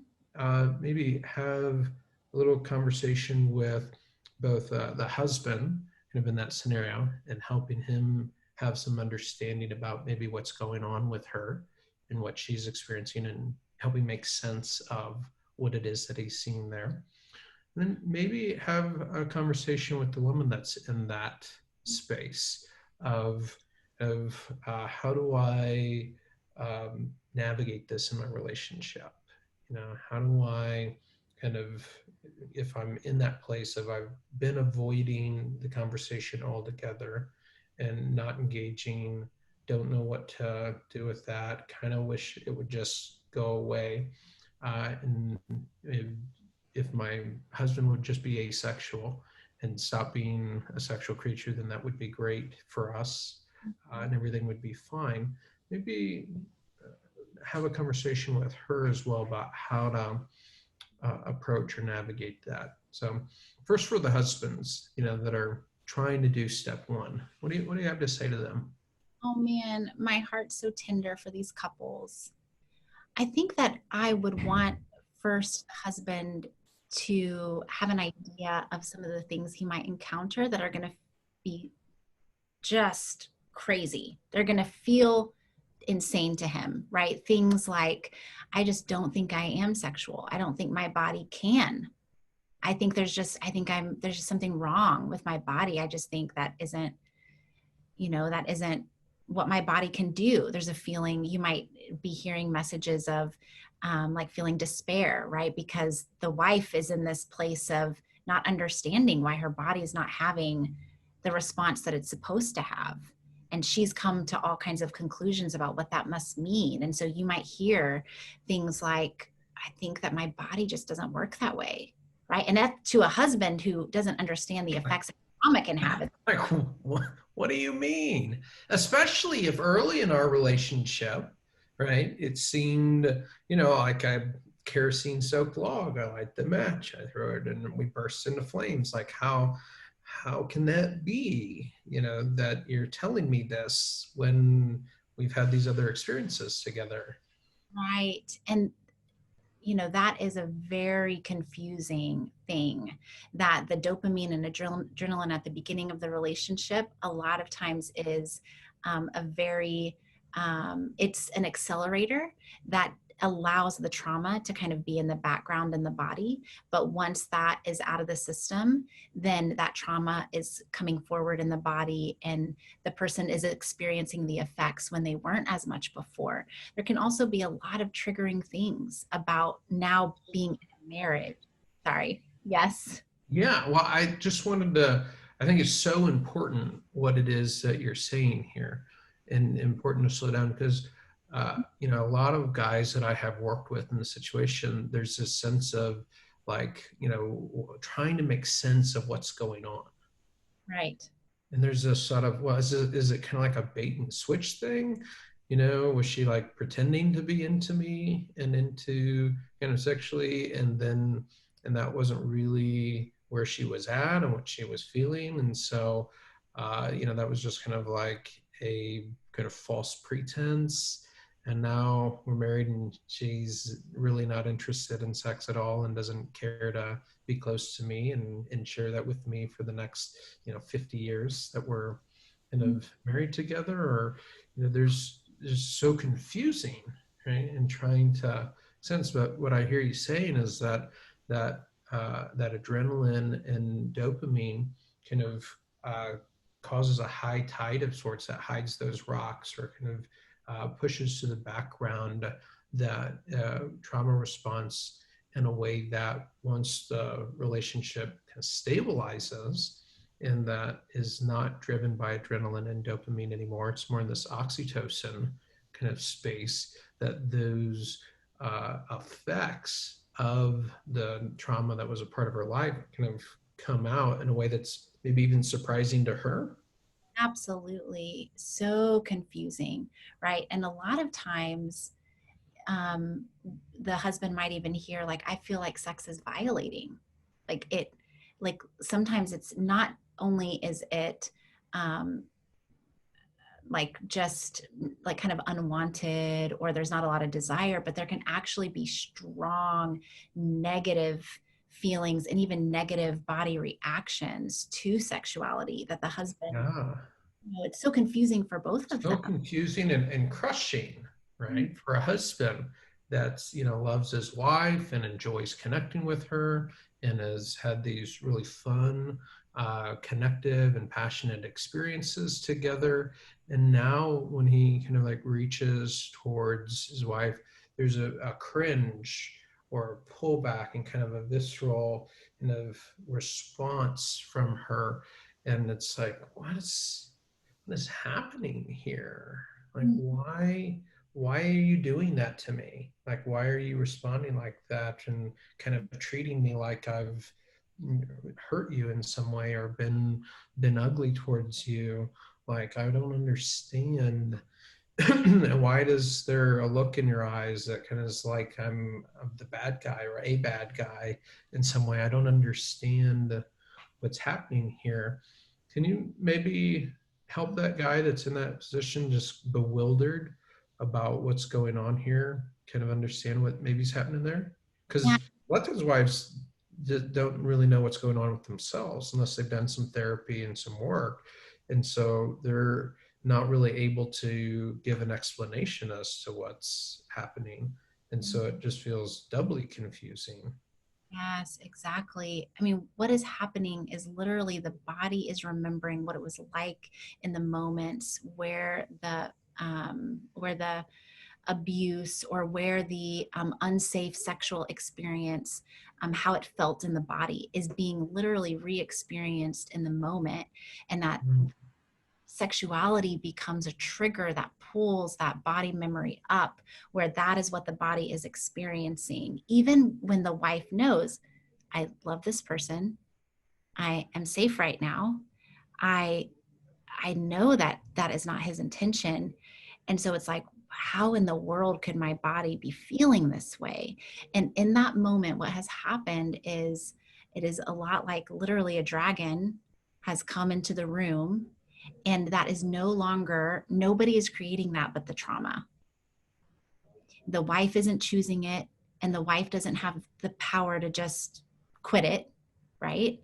maybe have a little conversation with both the husband kind of in that scenario and helping him have some understanding about maybe what's going on with her and what she's experiencing, and helping make sense of what it is that he's seeing there? Then maybe have a conversation with the woman that's in that space of how do I navigate this in my relationship? How do I kind of, if I'm in that place of I've been avoiding the conversation altogether and not engaging, don't know what to do with that, kind of wish it would just go away. And if my husband would just be asexual and stop being a sexual creature, then that would be great for us, and everything would be fine. Maybe have a conversation with her as well about how to approach or navigate that. So first, for the husbands, that are trying to do step one, what do you have to say to them? Oh man, my heart's so tender for these couples. I think that I would want first the husband to have an idea of some of the things he might encounter that are going to be just crazy. They're going to feel insane to him, right? Things like, I just don't think I am sexual. I don't think my body can. There's just something wrong with my body. I just think that isn't what my body can do. There's a feeling you might be hearing messages of, like feeling despair, right? Because the wife is in this place of not understanding why her body is not having the response that it's supposed to have. And she's come to all kinds of conclusions about what that must mean. And so you might hear things like, I think that my body just doesn't work that way, right? And that to a husband who doesn't understand the effects that trauma can have. Like, what do you mean? Especially if early in our relationship, right, it seemed, like a kerosene soaked log. I light the match, I throw it, and we burst into flames. Like, how can that be? That you're telling me this when we've had these other experiences together. Right. And that is a very confusing thing, that the dopamine and adrenaline at the beginning of the relationship a lot of times is a very it's an accelerator that allows the trauma to kind of be in the background in the body. But once that is out of the system, then that trauma is coming forward in the body, and the person is experiencing the effects when they weren't as much before. There can also be a lot of triggering things about now being in a marriage. Sorry. Yes. Yeah, well, I just wanted to, I think it's so important what it is that you're saying here, and important to slow down because, a lot of guys that I have worked with in the situation, there's this sense of like, trying to make sense of what's going on. Right. And there's this sort of, well, is it kind of like a bait and switch thing? Was she like pretending to be into me and into sexually, and that wasn't really where she was at and what she was feeling. And so, that was just kind of like a kind of false pretense. And now we're married and she's really not interested in sex at all and doesn't care to be close to me and share that with me for the next 50 years that we're kind of married together. Or there's just so confusing, right? And trying to sense. But what I hear you saying is that adrenaline and dopamine kind of causes a high tide of sorts that hides those rocks, or kind of pushes to the background that trauma response in a way that once the relationship kind of stabilizes, and that is not driven by adrenaline and dopamine anymore, it's more in this oxytocin kind of space, that those effects of the trauma that was a part of her life kind of come out in a way that's maybe even surprising to her. Absolutely. So confusing, right? And a lot of times, um, the husband might even hear, like, I feel like sex is violating. Like it, like sometimes it's not only is it um, like just like kind of unwanted, or there's not a lot of desire, but there can actually be strong negative feelings and even negative body reactions to sexuality that the husband, Yeah. it's so confusing for both of So them. confusing and crushing, right? For a husband that's, loves his wife and enjoys connecting with her and has had these really fun, connective and passionate experiences together. And now when he kind of like reaches towards his wife, there's a cringe or a pullback and kind of a visceral kind of response from her. And it's like, what is happening here? Like, why are you doing that to me? Like, why are you responding like that and kind of treating me like I've hurt you in some way or been ugly towards you? Like, I don't understand. And why does there a look in your eyes that kind of is like I'm the bad guy or a bad guy in some way? I don't understand what's happening here. Can you maybe help that guy that's in that position, just bewildered about what's going on here, kind of understand what maybe is happening there? Yeah, Because a lot of those wives just don't really know what's going on with themselves unless they've done some therapy and some work. And so they're not really able to give an explanation as to what's happening. And so it just feels doubly confusing. yes, exactly. I mean, what is happening is literally the body is remembering what it was like in the moments where the abuse or where the unsafe sexual experience, how it felt in the body, is being literally re-experienced in the moment. And that Mm. sexuality becomes a trigger that pulls that body memory up, where that is what the body is experiencing. Even when the wife knows, I love this person, I am safe right now, I I know that that is not his intention. And so it's like, how in the world could my body be feeling this way? And in that moment, what has happened is it is a lot like literally a dragon has come into the room, and that is no longer, nobody is creating that but the trauma. The wife isn't choosing it, and the wife doesn't have the power to just quit it, right?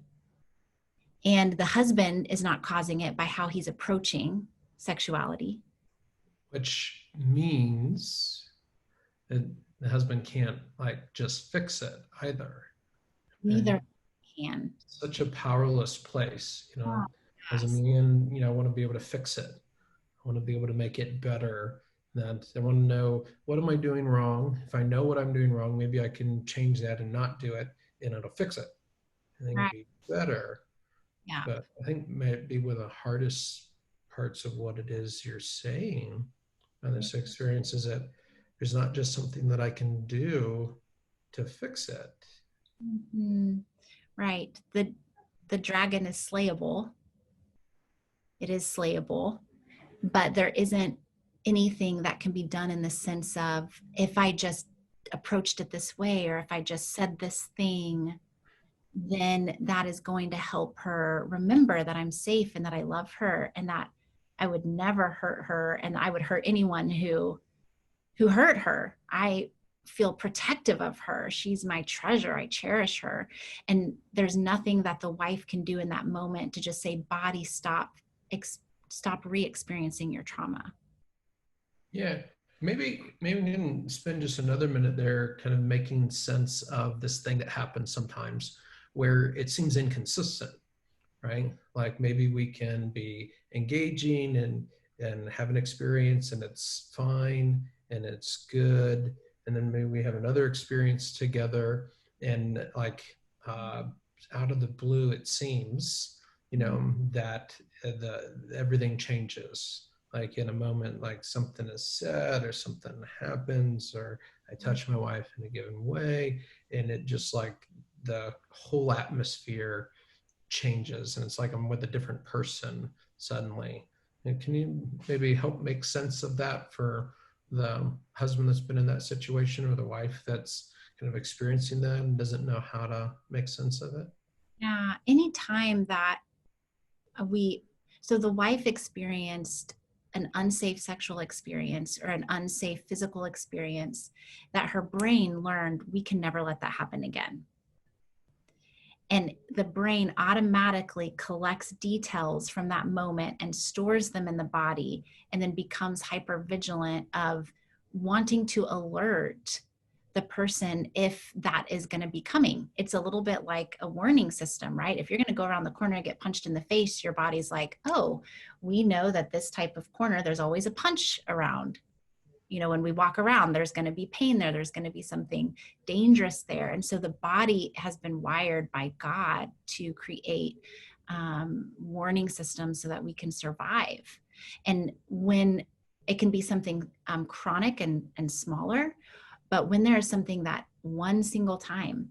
And the husband is not causing it by how he's approaching sexuality. Which means that the husband can't like just fix it either. Neither And can. such a powerless place, Oh, as a yes. man, I want to be able to fix it. I want to be able to make it better. That I want to know, what am I doing wrong? If I know what I'm doing wrong, maybe I can change that and not do it, and it'll fix it. I think it'll Right. be better. Yeah. But I think maybe one of the hardest parts of what it is you're saying on this experience is that there's not just something that I can do to fix it. Mhm. Right. The dragon is slayable. It is slayable, but there isn't anything that can be done in the sense of, if I just approached it this way, or if I just said this thing, then that is going to help her remember that I'm safe and that I love her and that I would never hurt her and I would hurt anyone who hurt her. I feel protective of her. She's my treasure. I cherish her. And there's nothing that the wife can do in that moment to just say, body, stop re-experiencing your trauma. Yeah, maybe we can spend just another minute there, kind of making sense of this thing that happens sometimes, where it seems inconsistent, right? Like maybe we can be engaging and have an experience and it's fine and it's good, and then maybe we have another experience together, and like uh, out of the blue, it seems that the everything changes. Like in a moment, like something is said or something happens, or I touch my wife in a given way, and it just like the whole atmosphere changes, and it's like I'm with a different person suddenly. And can you maybe help make sense of that for the husband that's been in that situation, or the wife that's kind of experiencing that and doesn't know how to make sense of it? Yeah. Anytime that we, so the wife experienced an unsafe sexual experience or an unsafe physical experience, that her brain learned we can never let that happen again. And the brain automatically collects details from that moment and stores them in the body, and then becomes hyper vigilant of wanting to alert the person if that is going to be coming. It's a little bit like a warning system, right? If you're going to go around the corner and get punched in the face, your body's like, oh, we know that this type of corner, there's always a punch around. When we walk around, there's going to be pain there, there's going to be something dangerous there. And so the body has been wired by God to create warning systems so that we can survive. And when it can be something chronic and smaller, but when there is something that one single time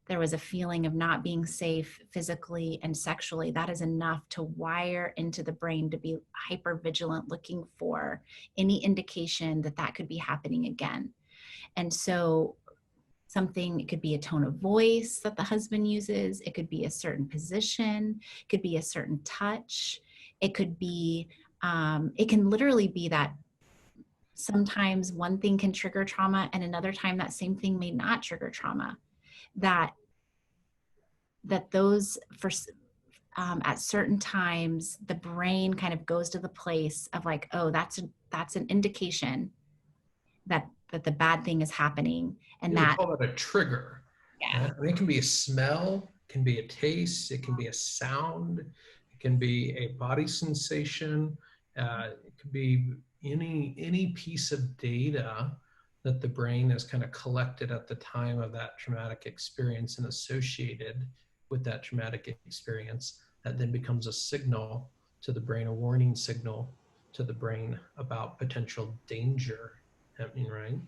there was a feeling of not being safe physically and sexually, that is enough to wire into the brain to be hyper vigilant, looking for any indication that that could be happening again. And so something, it could be a tone of voice that the husband uses, it could be a certain position, it could be a certain touch, it could be, it can literally be that sometimes one thing can trigger trauma and another time that same thing may not trigger trauma. That those for at certain times the brain kind of goes to the place of like, oh, that's an indication that the bad thing is happening. And You would that, call it a trigger. yeah. I mean, it can be a smell, it can be a taste, it can be a sound, it can be a body sensation. It could be any piece of data that the brain has kind of collected at the time of that traumatic experience and associated with that traumatic experience, that then becomes a signal to the brain, a warning signal to the brain about potential danger happening, right?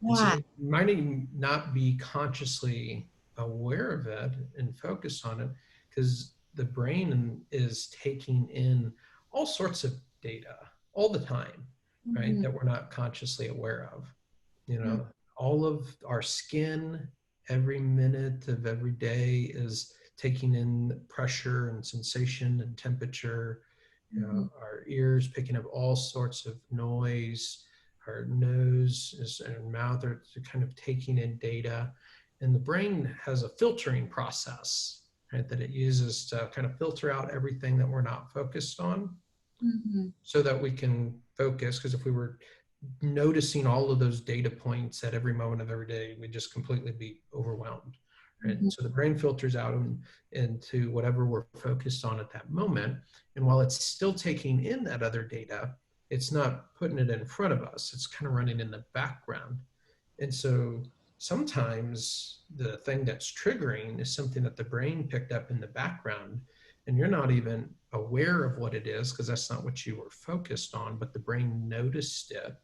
And so Yeah. you might even not be consciously aware of it and focus on it because the brain is taking in all sorts of data all the time, right? Mhm. That we're not consciously aware of. You Mhm. know, all of our skin, every minute of every day is taking in pressure and sensation and temperature. You Mhm. know, our ears picking up all sorts of noise. Our nose and mouth are kind of taking in data. And the brain has a filtering process, right, that it uses to kind of filter out everything that we're not focused on Mhm. so that we can focus. Because if we were noticing all of those data points at every moment of every day, we'd just completely be overwhelmed. Right? Mhm. So the brain filters out into whatever we're focused on at that moment. And while it's still taking in that other data, it's not putting it in front of us. It's kind of running in the background. And so sometimes the thing that's triggering is something that the brain picked up in the background, and you're not even aware of what it is because that's not what you were focused on, but the brain noticed it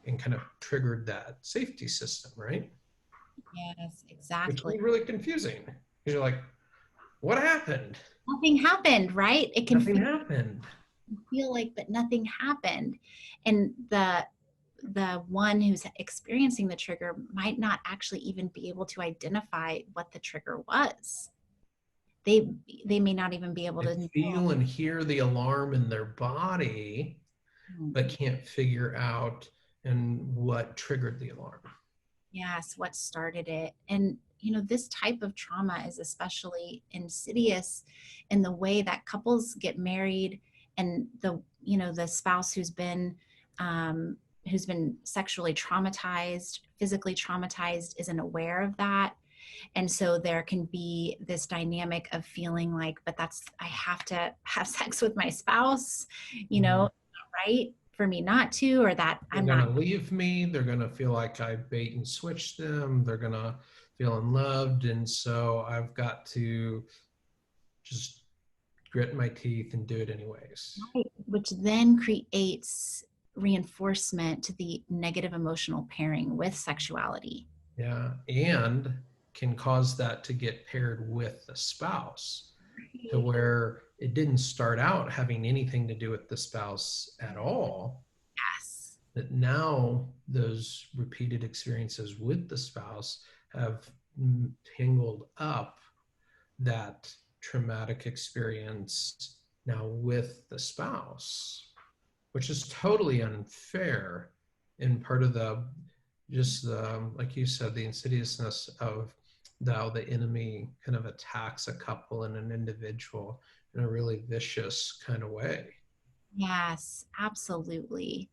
and kind of triggered that safety system, right? Yes, Which can exactly. be really confusing because you're like, what happened? Nothing happened, right? It can Nothing happened. feel like, but nothing happened. And the one who's experiencing the trigger might not actually even be able to identify what the trigger was. They they may not even be able They to know. feel and hear the alarm in their body, but Hmm. can't figure out and what triggered the alarm. Yes, what started it. And this type of trauma is especially insidious in the way that couples get married, and the spouse um, who's been sexually traumatized, physically traumatized, isn't aware of that. And so there can be this dynamic of feeling like, but I have to have sex with my spouse, Mhm. right? For me not to, or that They're I'm going not. to leave me. They're going to feel like I bait and switch them. They're going to feel unloved. And so I've got to just grit my teeth and do it anyways. Right, which then creates reinforcement to the negative emotional pairing with sexuality. Yeah. And can cause that to get paired with the spouse to where it didn't start out having anything to do with the spouse at all. Yes. That now those repeated experiences with the spouse have tangled up that traumatic experience now with the spouse, which is totally unfair and part of the just the like you said the insidiousness of how the enemy kind of attacks a couple and an individual in a really vicious kind of way. Yes, absolutely.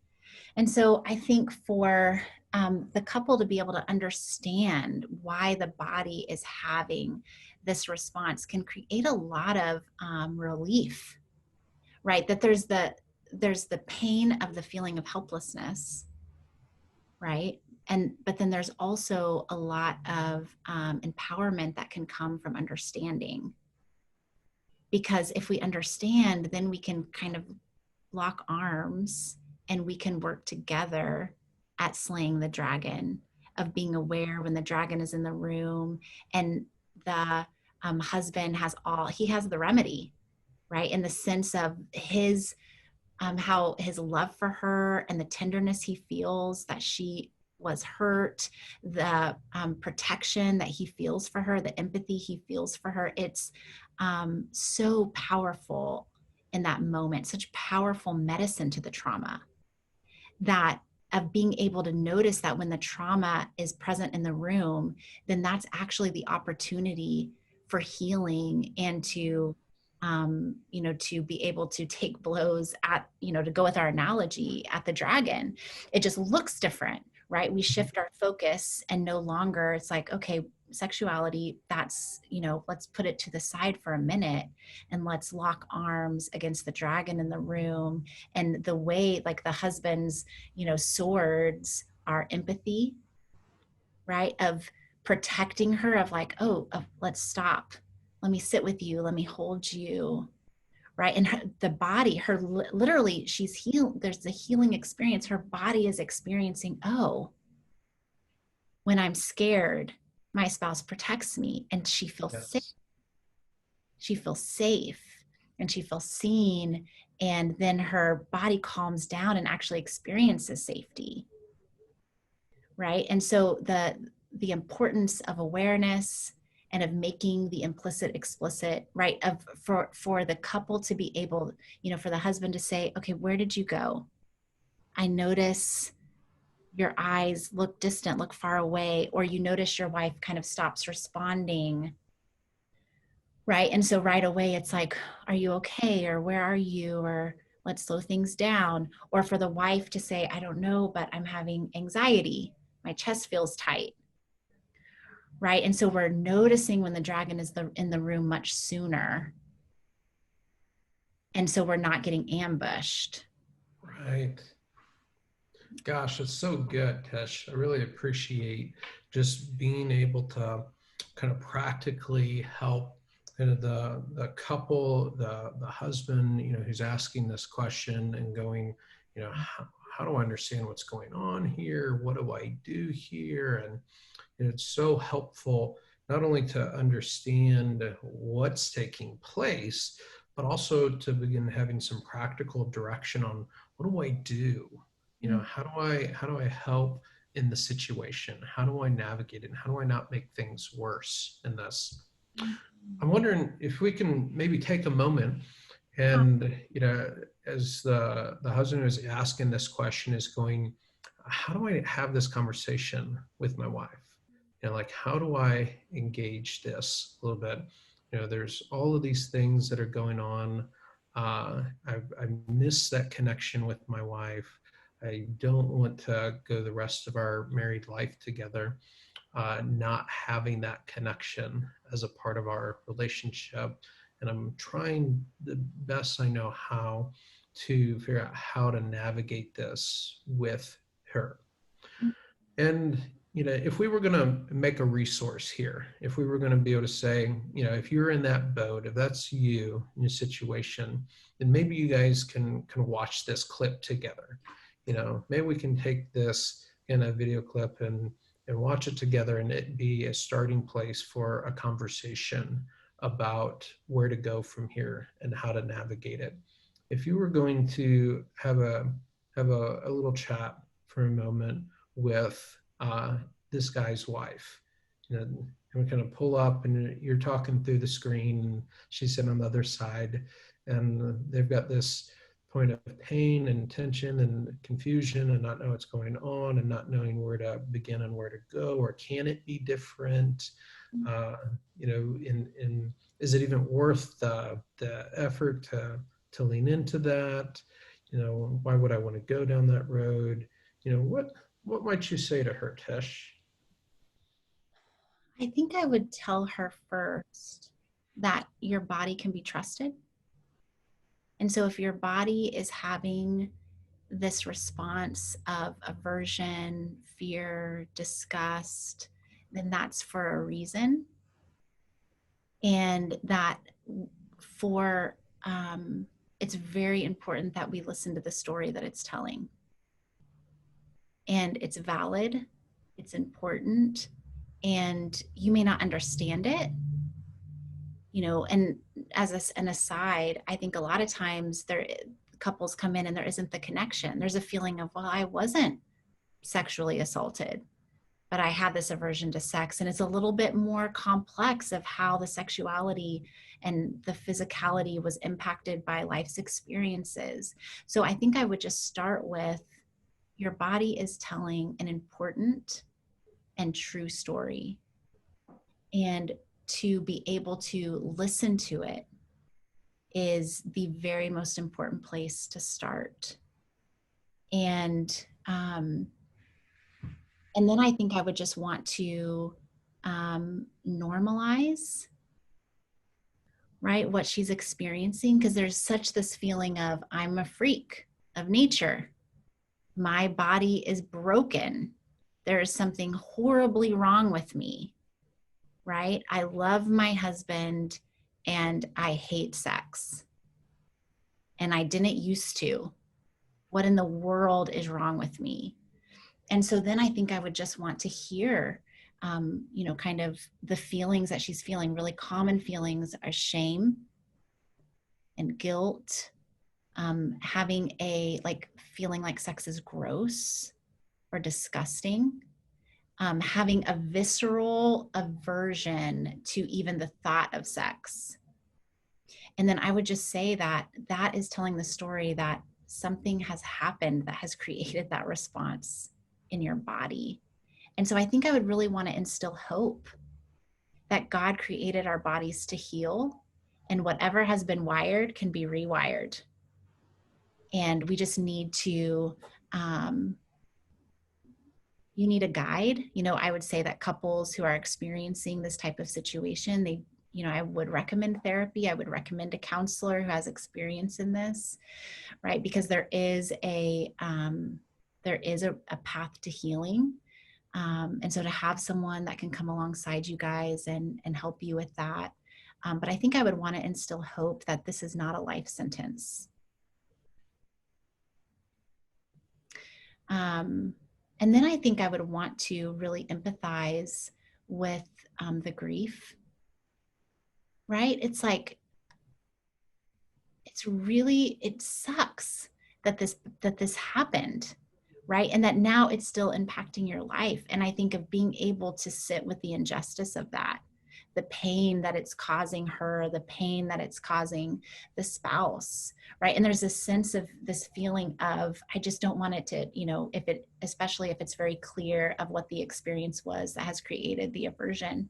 And so I think for the couple to be able to understand why the body is having this response can create a lot of relief, right? That there's the pain of the feeling of helplessness, right? And but then there's also a lot of empowerment that can come from understanding, because if we understand, then we can kind of lock arms and we can work together at slaying the dragon, of being aware when the dragon is in the room, and the husband has the remedy, right? In the sense of his how his love for her and the tenderness he feels that she was hurt, the protection that he feels for her, the empathy he feels for her. It's so powerful in that moment, such powerful medicine to the trauma, that of being able to notice that when the trauma is present in the room, then that's actually the opportunity for healing, and to be able to take blows at, to go with our analogy, at the dragon. It just looks different, right? We shift our focus, and no longer it's like, okay, sexuality, that's, let's put it to the side for a minute and let's lock arms against the dragon in the room. And the way, like the husband's, swords are empathy, right? Of protecting her, of like, oh, let's stop. Let me sit with you. Let me hold you. Right. And the body, literally, she's healed. There's a healing experience. Her body is experiencing, oh, when I'm scared, my spouse protects me, and she feels safe. Yes. She feels safe and she feels seen. And then her body calms down and actually experiences safety. Right. And so the importance of awareness and of making the implicit explicit, right, of for the couple to be able, for the husband to say, okay, where did you go? I notice your eyes look distant, look far away, or you notice your wife kind of stops responding, right? And so right away it's like, are you okay? Or where are you? Or let's slow things down. Or for the wife to say, I don't know, but I'm having anxiety. My chest feels tight, right? And so we're noticing when the dragon is in the room much sooner. And so we're not getting ambushed. Right. Gosh, it's so good, Tish. I really appreciate just being able to kind of practically help kind of the couple, the husband, who's asking this question and going, how do I understand what's going on here? What do I do here? And it's so helpful not only to understand what's taking place, but also to begin having some practical direction on what do I do? How do I help in the situation? How do I navigate it? And how do I not make things worse in this? I'm wondering if we can maybe take a moment and, as the husband who's asking this question is going, how do I have this conversation with my wife? Like, how do I engage this a little bit? There's all of these things that are going on. I miss that connection with my wife. I don't want to go the rest of our married life together, not having that connection as a part of our relationship. And I'm trying the best I know how to figure out how to navigate this with her. And if we were going to make a resource here, if we were going to be able to say, if you're in that boat, if that's you in your situation, then maybe you guys can watch this clip together. Maybe we can take this in a video clip and watch it together, and it be a starting place for a conversation about where to go from here and how to navigate it. If you were going to have a little chat for a moment with this guy's wife, and we kind of pull up, and you're talking through the screen, and she's sitting on the other side, and they've got this point of pain and tension and confusion and not know what's going on and not knowing where to begin and where to go, or can it be different? Is it even worth the effort to lean into that? Why would I want to go down that road? What might you say to her, Tish? I think I would tell her first that your body can be trusted. And so if your body is having this response of aversion, fear, disgust, then that's for a reason. And that for, it's very important that we listen to the story that it's telling. And it's valid, it's important, and you may not understand it, and as an aside, I think a lot of times couples come in and there isn't the connection. There's a feeling of, well, I wasn't sexually assaulted, but I had this aversion to sex. And it's a little bit more complex of how the sexuality and the physicality was impacted by life's experiences. So I think I would just start with, your body is telling an important and true story. And to be able to listen to it is the very most important place to start. And then I think I would just want to normalize, right, what she's experiencing, because there's such this feeling of, I'm a freak of nature. My body is broken. There is something horribly wrong with me, right? I love my husband and I hate sex. And I didn't used to. What in the world is wrong with me? And so then I think I would just want to hear, kind of the feelings that she's feeling. Really common feelings are shame and guilt, having a like feeling like sex is gross or disgusting, having a visceral aversion to even the thought of sex. And then I would just say that that is telling the story that something has happened that has created that response in your body. And so I think I would really want to instill hope that God created our bodies to heal, and whatever has been wired can be rewired. And we just need to, um, you need a guide. I would say that couples who are experiencing this type of situation, I would recommend therapy. I would recommend a counselor who has experience in this, right? Because there is a path to healing. And so to have someone that can come alongside you guys and help you with that. But I think I would want to instill hope that this is not a life sentence. Um, and then I think I would want to really empathize with the grief, right? It's like, it sucks that this happened, right? And that now it's still impacting your life. And I think of being able to sit with the injustice of that, the pain that it's causing her, the pain that it's causing the spouse, right? And there's a sense of this feeling of, I just don't want it to, especially if it's very clear of what the experience was that has created the aversion.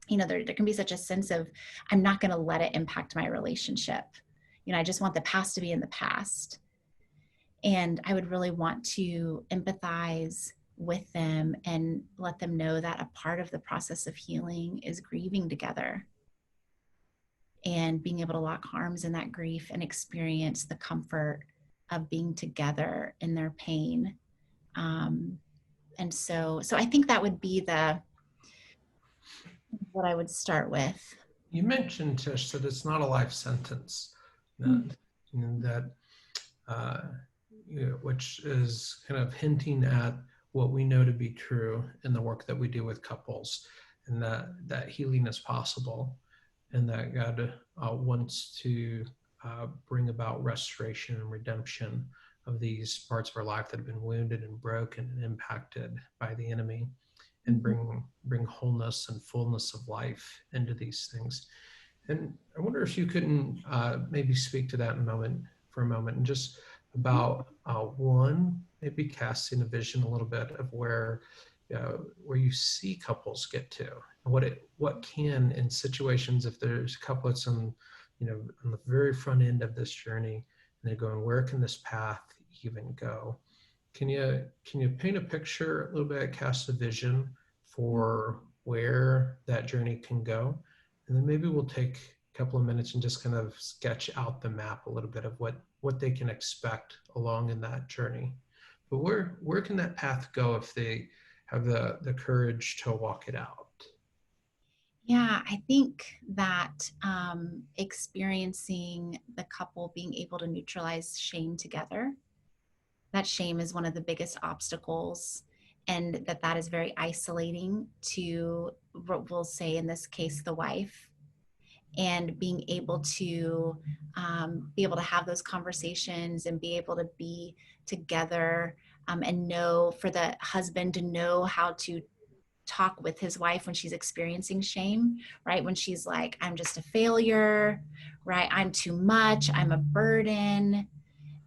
There can be such a sense of, I'm not going to let it impact my relationship. I just want the past to be in the past. And I would really want to empathize with them and let them know that a part of the process of healing is grieving together and being able to lock arms in that grief and experience the comfort of being together in their pain. And so I think that would be what I would start with. You mentioned, Tish, that it's not a life sentence, Mm-hmm. and that uh, which is kind of hinting at what we know to be true in the work that we do with couples, and that healing is possible, and that God wants to bring about restoration and redemption of these parts of our life that have been wounded and broken and impacted by the enemy, and bring wholeness and fullness of life into these things. And I wonder if you couldn't maybe speak to that in for a moment, and just about one, maybe casting a vision a little bit of where you see couples get to, and what can, in situations, if there's a couple that's on the very front end of this journey, and they're going, where can this path even go? Can you paint a picture a little bit, cast a vision for where that journey can go? And then maybe we'll take a couple of minutes and just kind of sketch out the map a little bit of what they can expect along in that journey. But where can that path go if they have the courage to walk it out? Yeah, I think that experiencing the couple being able to neutralize shame together, that shame is one of the biggest obstacles, and that is very isolating to, what we'll say in this case, the wife. And being able to have those conversations and be able to be together, and know, for the husband to know how to talk with his wife when she's experiencing shame, right? When she's like, I'm just a failure, right? I'm too much, I'm a burden.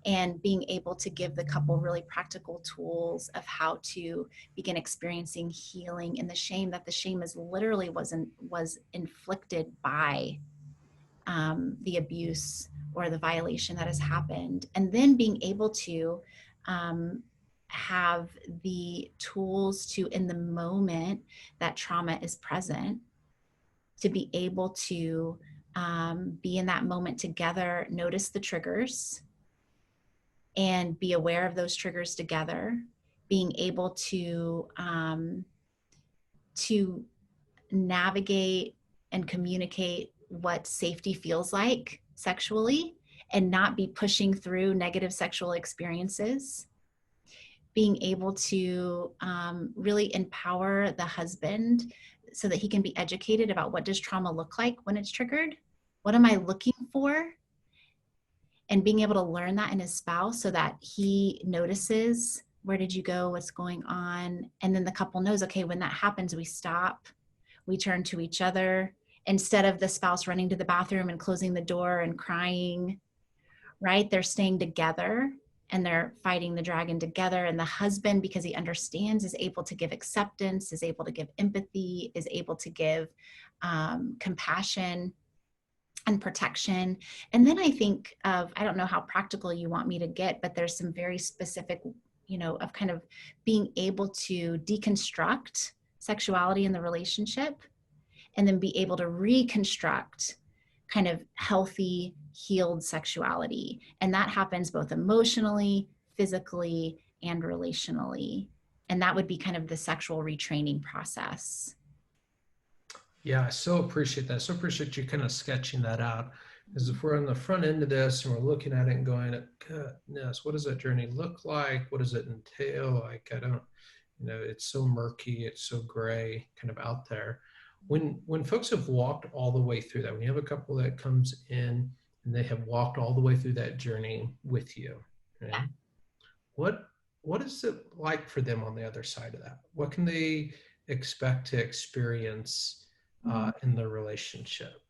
And being able to give the couple really practical tools of how to begin experiencing healing in the shame, that the shame is literally was inflicted by the abuse or the violation that has happened. And then being able to, um, have the tools to, in the moment that trauma is present, to be able to be in that moment together, notice the triggers, and be aware of those triggers together, being able to navigate and communicate what safety feels like sexually and not be pushing through negative sexual experiences, being able to really empower the husband so that he can be educated about what does trauma look like when it's triggered, what am I looking for, and being able to learn that in his spouse so that he notices, where did you go, what's going on, and then the couple knows, okay, when that happens, we stop, we turn to each other, instead of the spouse running to the bathroom and closing the door and crying, right? They're staying together and they're fighting the dragon together. And the husband, because he understands, is able to give acceptance, is able to give empathy, is able to give compassion and protection. And then I think of, I don't know how practical you want me to get, but there's some very specific, of kind of being able to deconstruct sexuality in the relationship and then be able to reconstruct kind of healthy, healed sexuality. And that happens both emotionally, physically, and relationally. And that would be kind of the sexual retraining process. Yeah, I so appreciate that. So appreciate you kind of sketching that out. Because if we're on the front end of this and we're looking at it and going, goodness, what does that journey look like? What does it entail? Like, I don't, it's so murky, it's so gray, kind of out there. When folks have walked all the way through that, when you have a couple that comes in and they have walked all the way through that journey with you, right? What what is it like for them on the other side of that? What can they expect to experience in the relationship?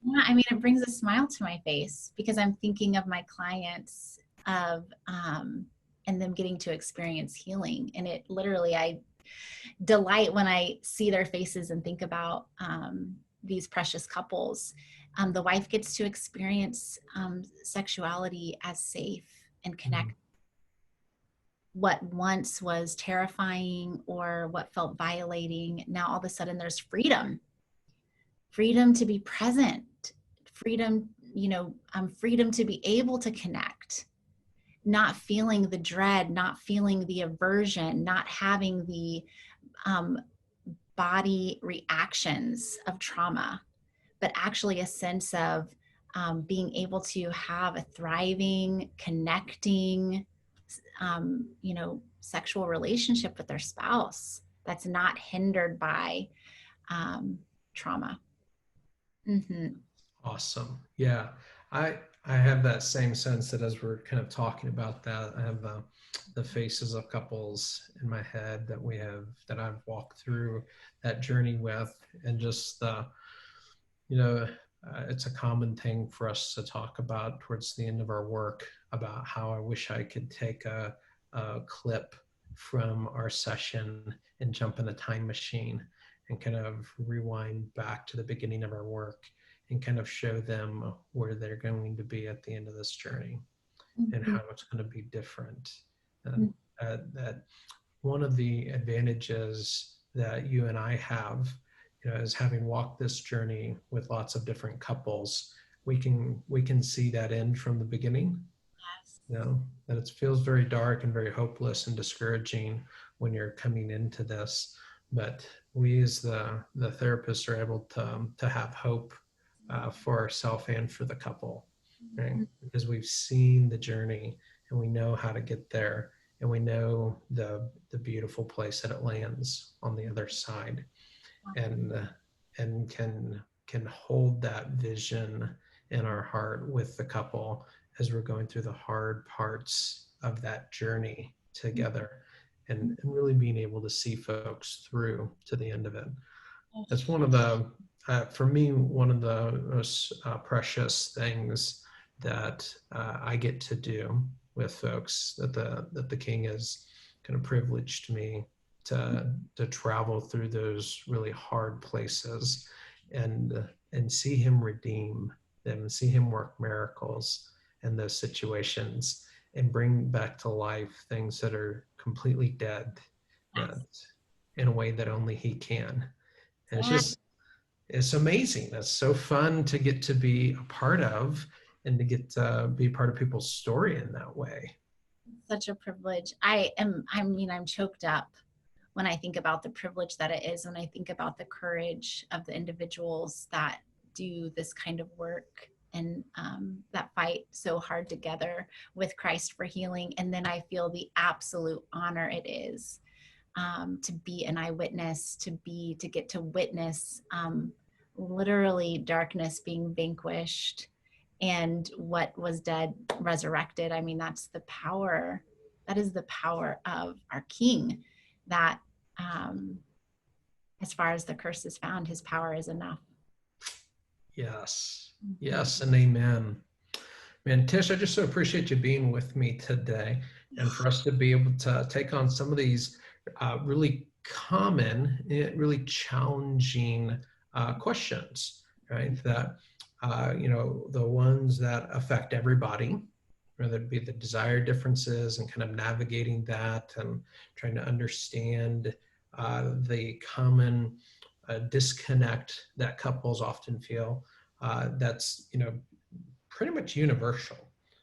Yeah, I mean, it brings a smile to my face because I'm thinking of my clients of and them getting to experience healing. And it literally, I delight when I see their faces and think about these precious couples. The wife gets to experience sexuality as safe and connect. Mm, What once was terrifying or what felt violating, now all of a sudden there's freedom, freedom to be present, freedom, freedom to be able to connect, not feeling the dread, not feeling the aversion, not having the um, body reactions of trauma, but actually a sense of being able to have a thriving, connecting, sexual relationship with their spouse that's not hindered by trauma. Mm-hmm. awesome. Yeah. I I have that same sense that as we're kind of talking about that, I have the faces of couples in my head that I've walked through that journey with, and just you know, it's a common thing for us to talk about towards the end of our work about how I wish I could take a clip from our session and jump in a time machine and kind of rewind back to the beginning of our work and kind of show them where they're going to be at the end of this journey and Mm-hmm. how it's going to be different. And that one of the advantages that you and I have, is having walked this journey with lots of different couples, we can see that end from the beginning. Yes. That it feels very dark and very hopeless and discouraging when you're coming into this, but we as the therapists are able to have hope for ourselves and for the couple, right? Because we've seen the journey and we know how to get there, and we know the beautiful place that it lands on the other side, and and can hold that vision in our heart with the couple as we're going through the hard parts of that journey together, and really being able to see folks through to the end of it. That's one of the for me, one of the most precious things that I get to do with folks, that the King has kind of privileged me to travel through those really hard places, and see him redeem them, see him work miracles in those situations, and bring back to life things that are completely dead, that Yes. in a way that only he can. And it's Yeah. just, it's amazing. It's so fun to get to be a part of and to get to be part of people's story in that way. Such a privilege. I mean, I'm choked up when I think about the privilege that it is, when I think about the courage of the individuals that do this kind of work and that fight so hard together with Christ for healing. And then I feel the absolute honor it is to be an eyewitness, to get to witness literally darkness being vanquished and what was dead resurrected. I mean, that's the power. That is the power of our King. That um, as far as the curse is found, his power is enough. Yes. Mhm. Yes, and amen. Man, Tish, I just so appreciate you being with me today and for us to be able to take on some of these really common, really challenging questions, right? That, the ones that affect everybody, whether it be the desire differences and kind of navigating that and trying to understand the common disconnect that couples often feel. That's, pretty much universal.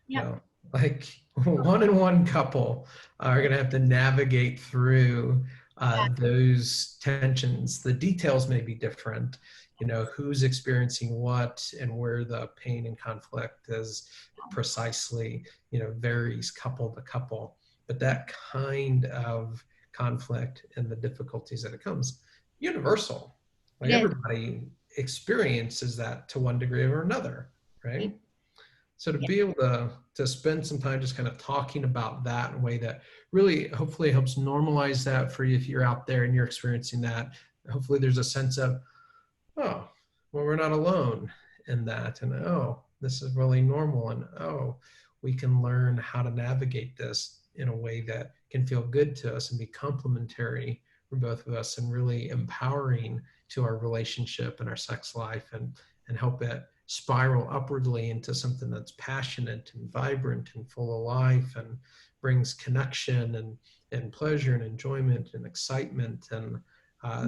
You Yep. know, like one in one couple are going to have to navigate through those tensions. The details may be different, who's experiencing what and where the pain and conflict is precisely, varies couple to couple. But that kind of conflict and the difficulties that it comes, universal. It Like is. everybody experiences that to one degree or another, right? So to Yeah. be able to spend some time just kind of talking about that in a way that really hopefully helps normalize that for you if you're out there and you're experiencing that. Hopefully there's a sense of, oh, well, we're not alone in that. And oh, this is really normal. And oh, we can learn how to navigate this in a way that can feel good to us and be complementary for both of us and really empowering to our relationship and our sex life and help it spiral upwardly into something that's passionate and vibrant and full of life and brings connection and pleasure and enjoyment and excitement and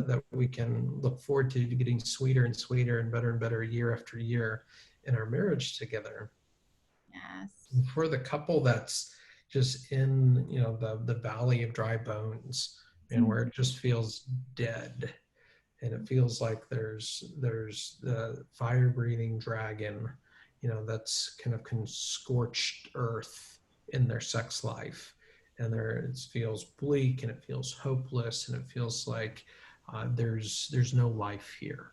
that we can look forward to getting sweeter and sweeter and better year after year in our marriage together. Yes. And for the couple that's just in, the valley of dry bones and where it just feels dead and it feels like there's the fire breathing dragon, that's kind of scorched earth in their sex life, and it feels bleak and it feels hopeless and it feels like there's no life here.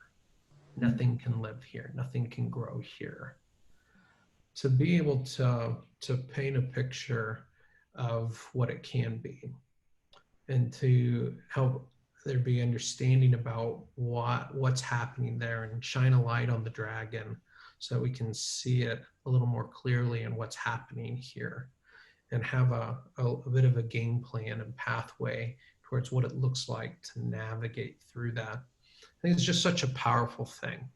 Nothing can live here. Nothing can grow here. To be able to paint a picture of what it can be and to help there be understanding about what's happening there and shine a light on the dragon so that we can see it a little more clearly and what's happening here and have a bit of a game plan and pathway towards what it looks like to navigate through that. I think it's just such a powerful thing.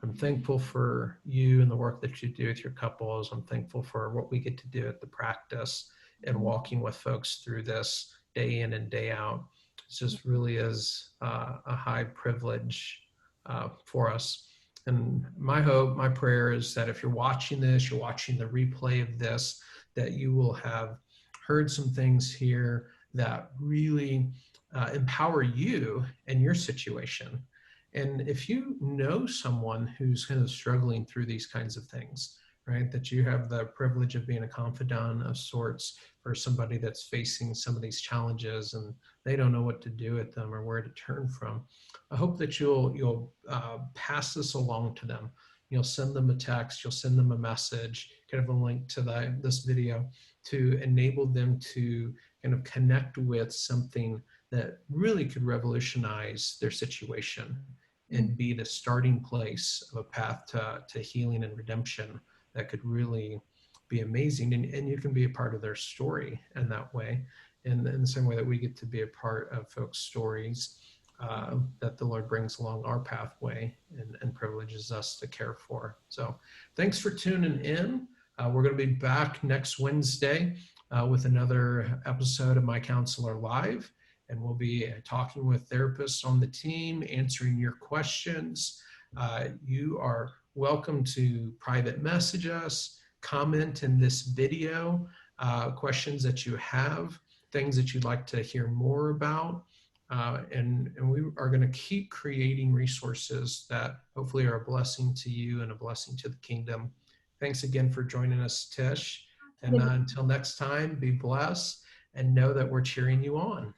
I'm thankful for you and the work that you do with your couples. I'm thankful for what we get to do at the practice and walking with folks through this day in and day out. It just really is a high privilege for us. And my hope, my prayer is that if you're watching this, you're watching the replay of this, that you will have heard some things here that really empower you in your situation. And if you know someone who's kind of struggling through these kinds of things, right, that you have the privilege of being a confidant of sorts for somebody that's facing some of these challenges and they don't know what to do with them or where to turn from, I hope that you'll pass this along to them. You'll send them a text, you'll send them a message, kind of a link to this video to enable them to kind of connect with something that really could revolutionize their situation and be the starting place of a path to healing and redemption that could really be amazing. And you can be a part of their story in that way. And in the same way that we get to be a part of folks' stories that the Lord brings along our pathway and privileges us to care for. So thanks for tuning in. We're going to be back next Wednesday with another episode of My Counselor Live. And we'll be talking with therapists on the team, answering your questions. You are welcome to private message us, comment in this video, questions that you have, things that you'd like to hear more about. And we are going to keep creating resources that hopefully are a blessing to you and a blessing to the kingdom. Thanks again for joining us, Tish. And until next time, be blessed and know that we're cheering you on.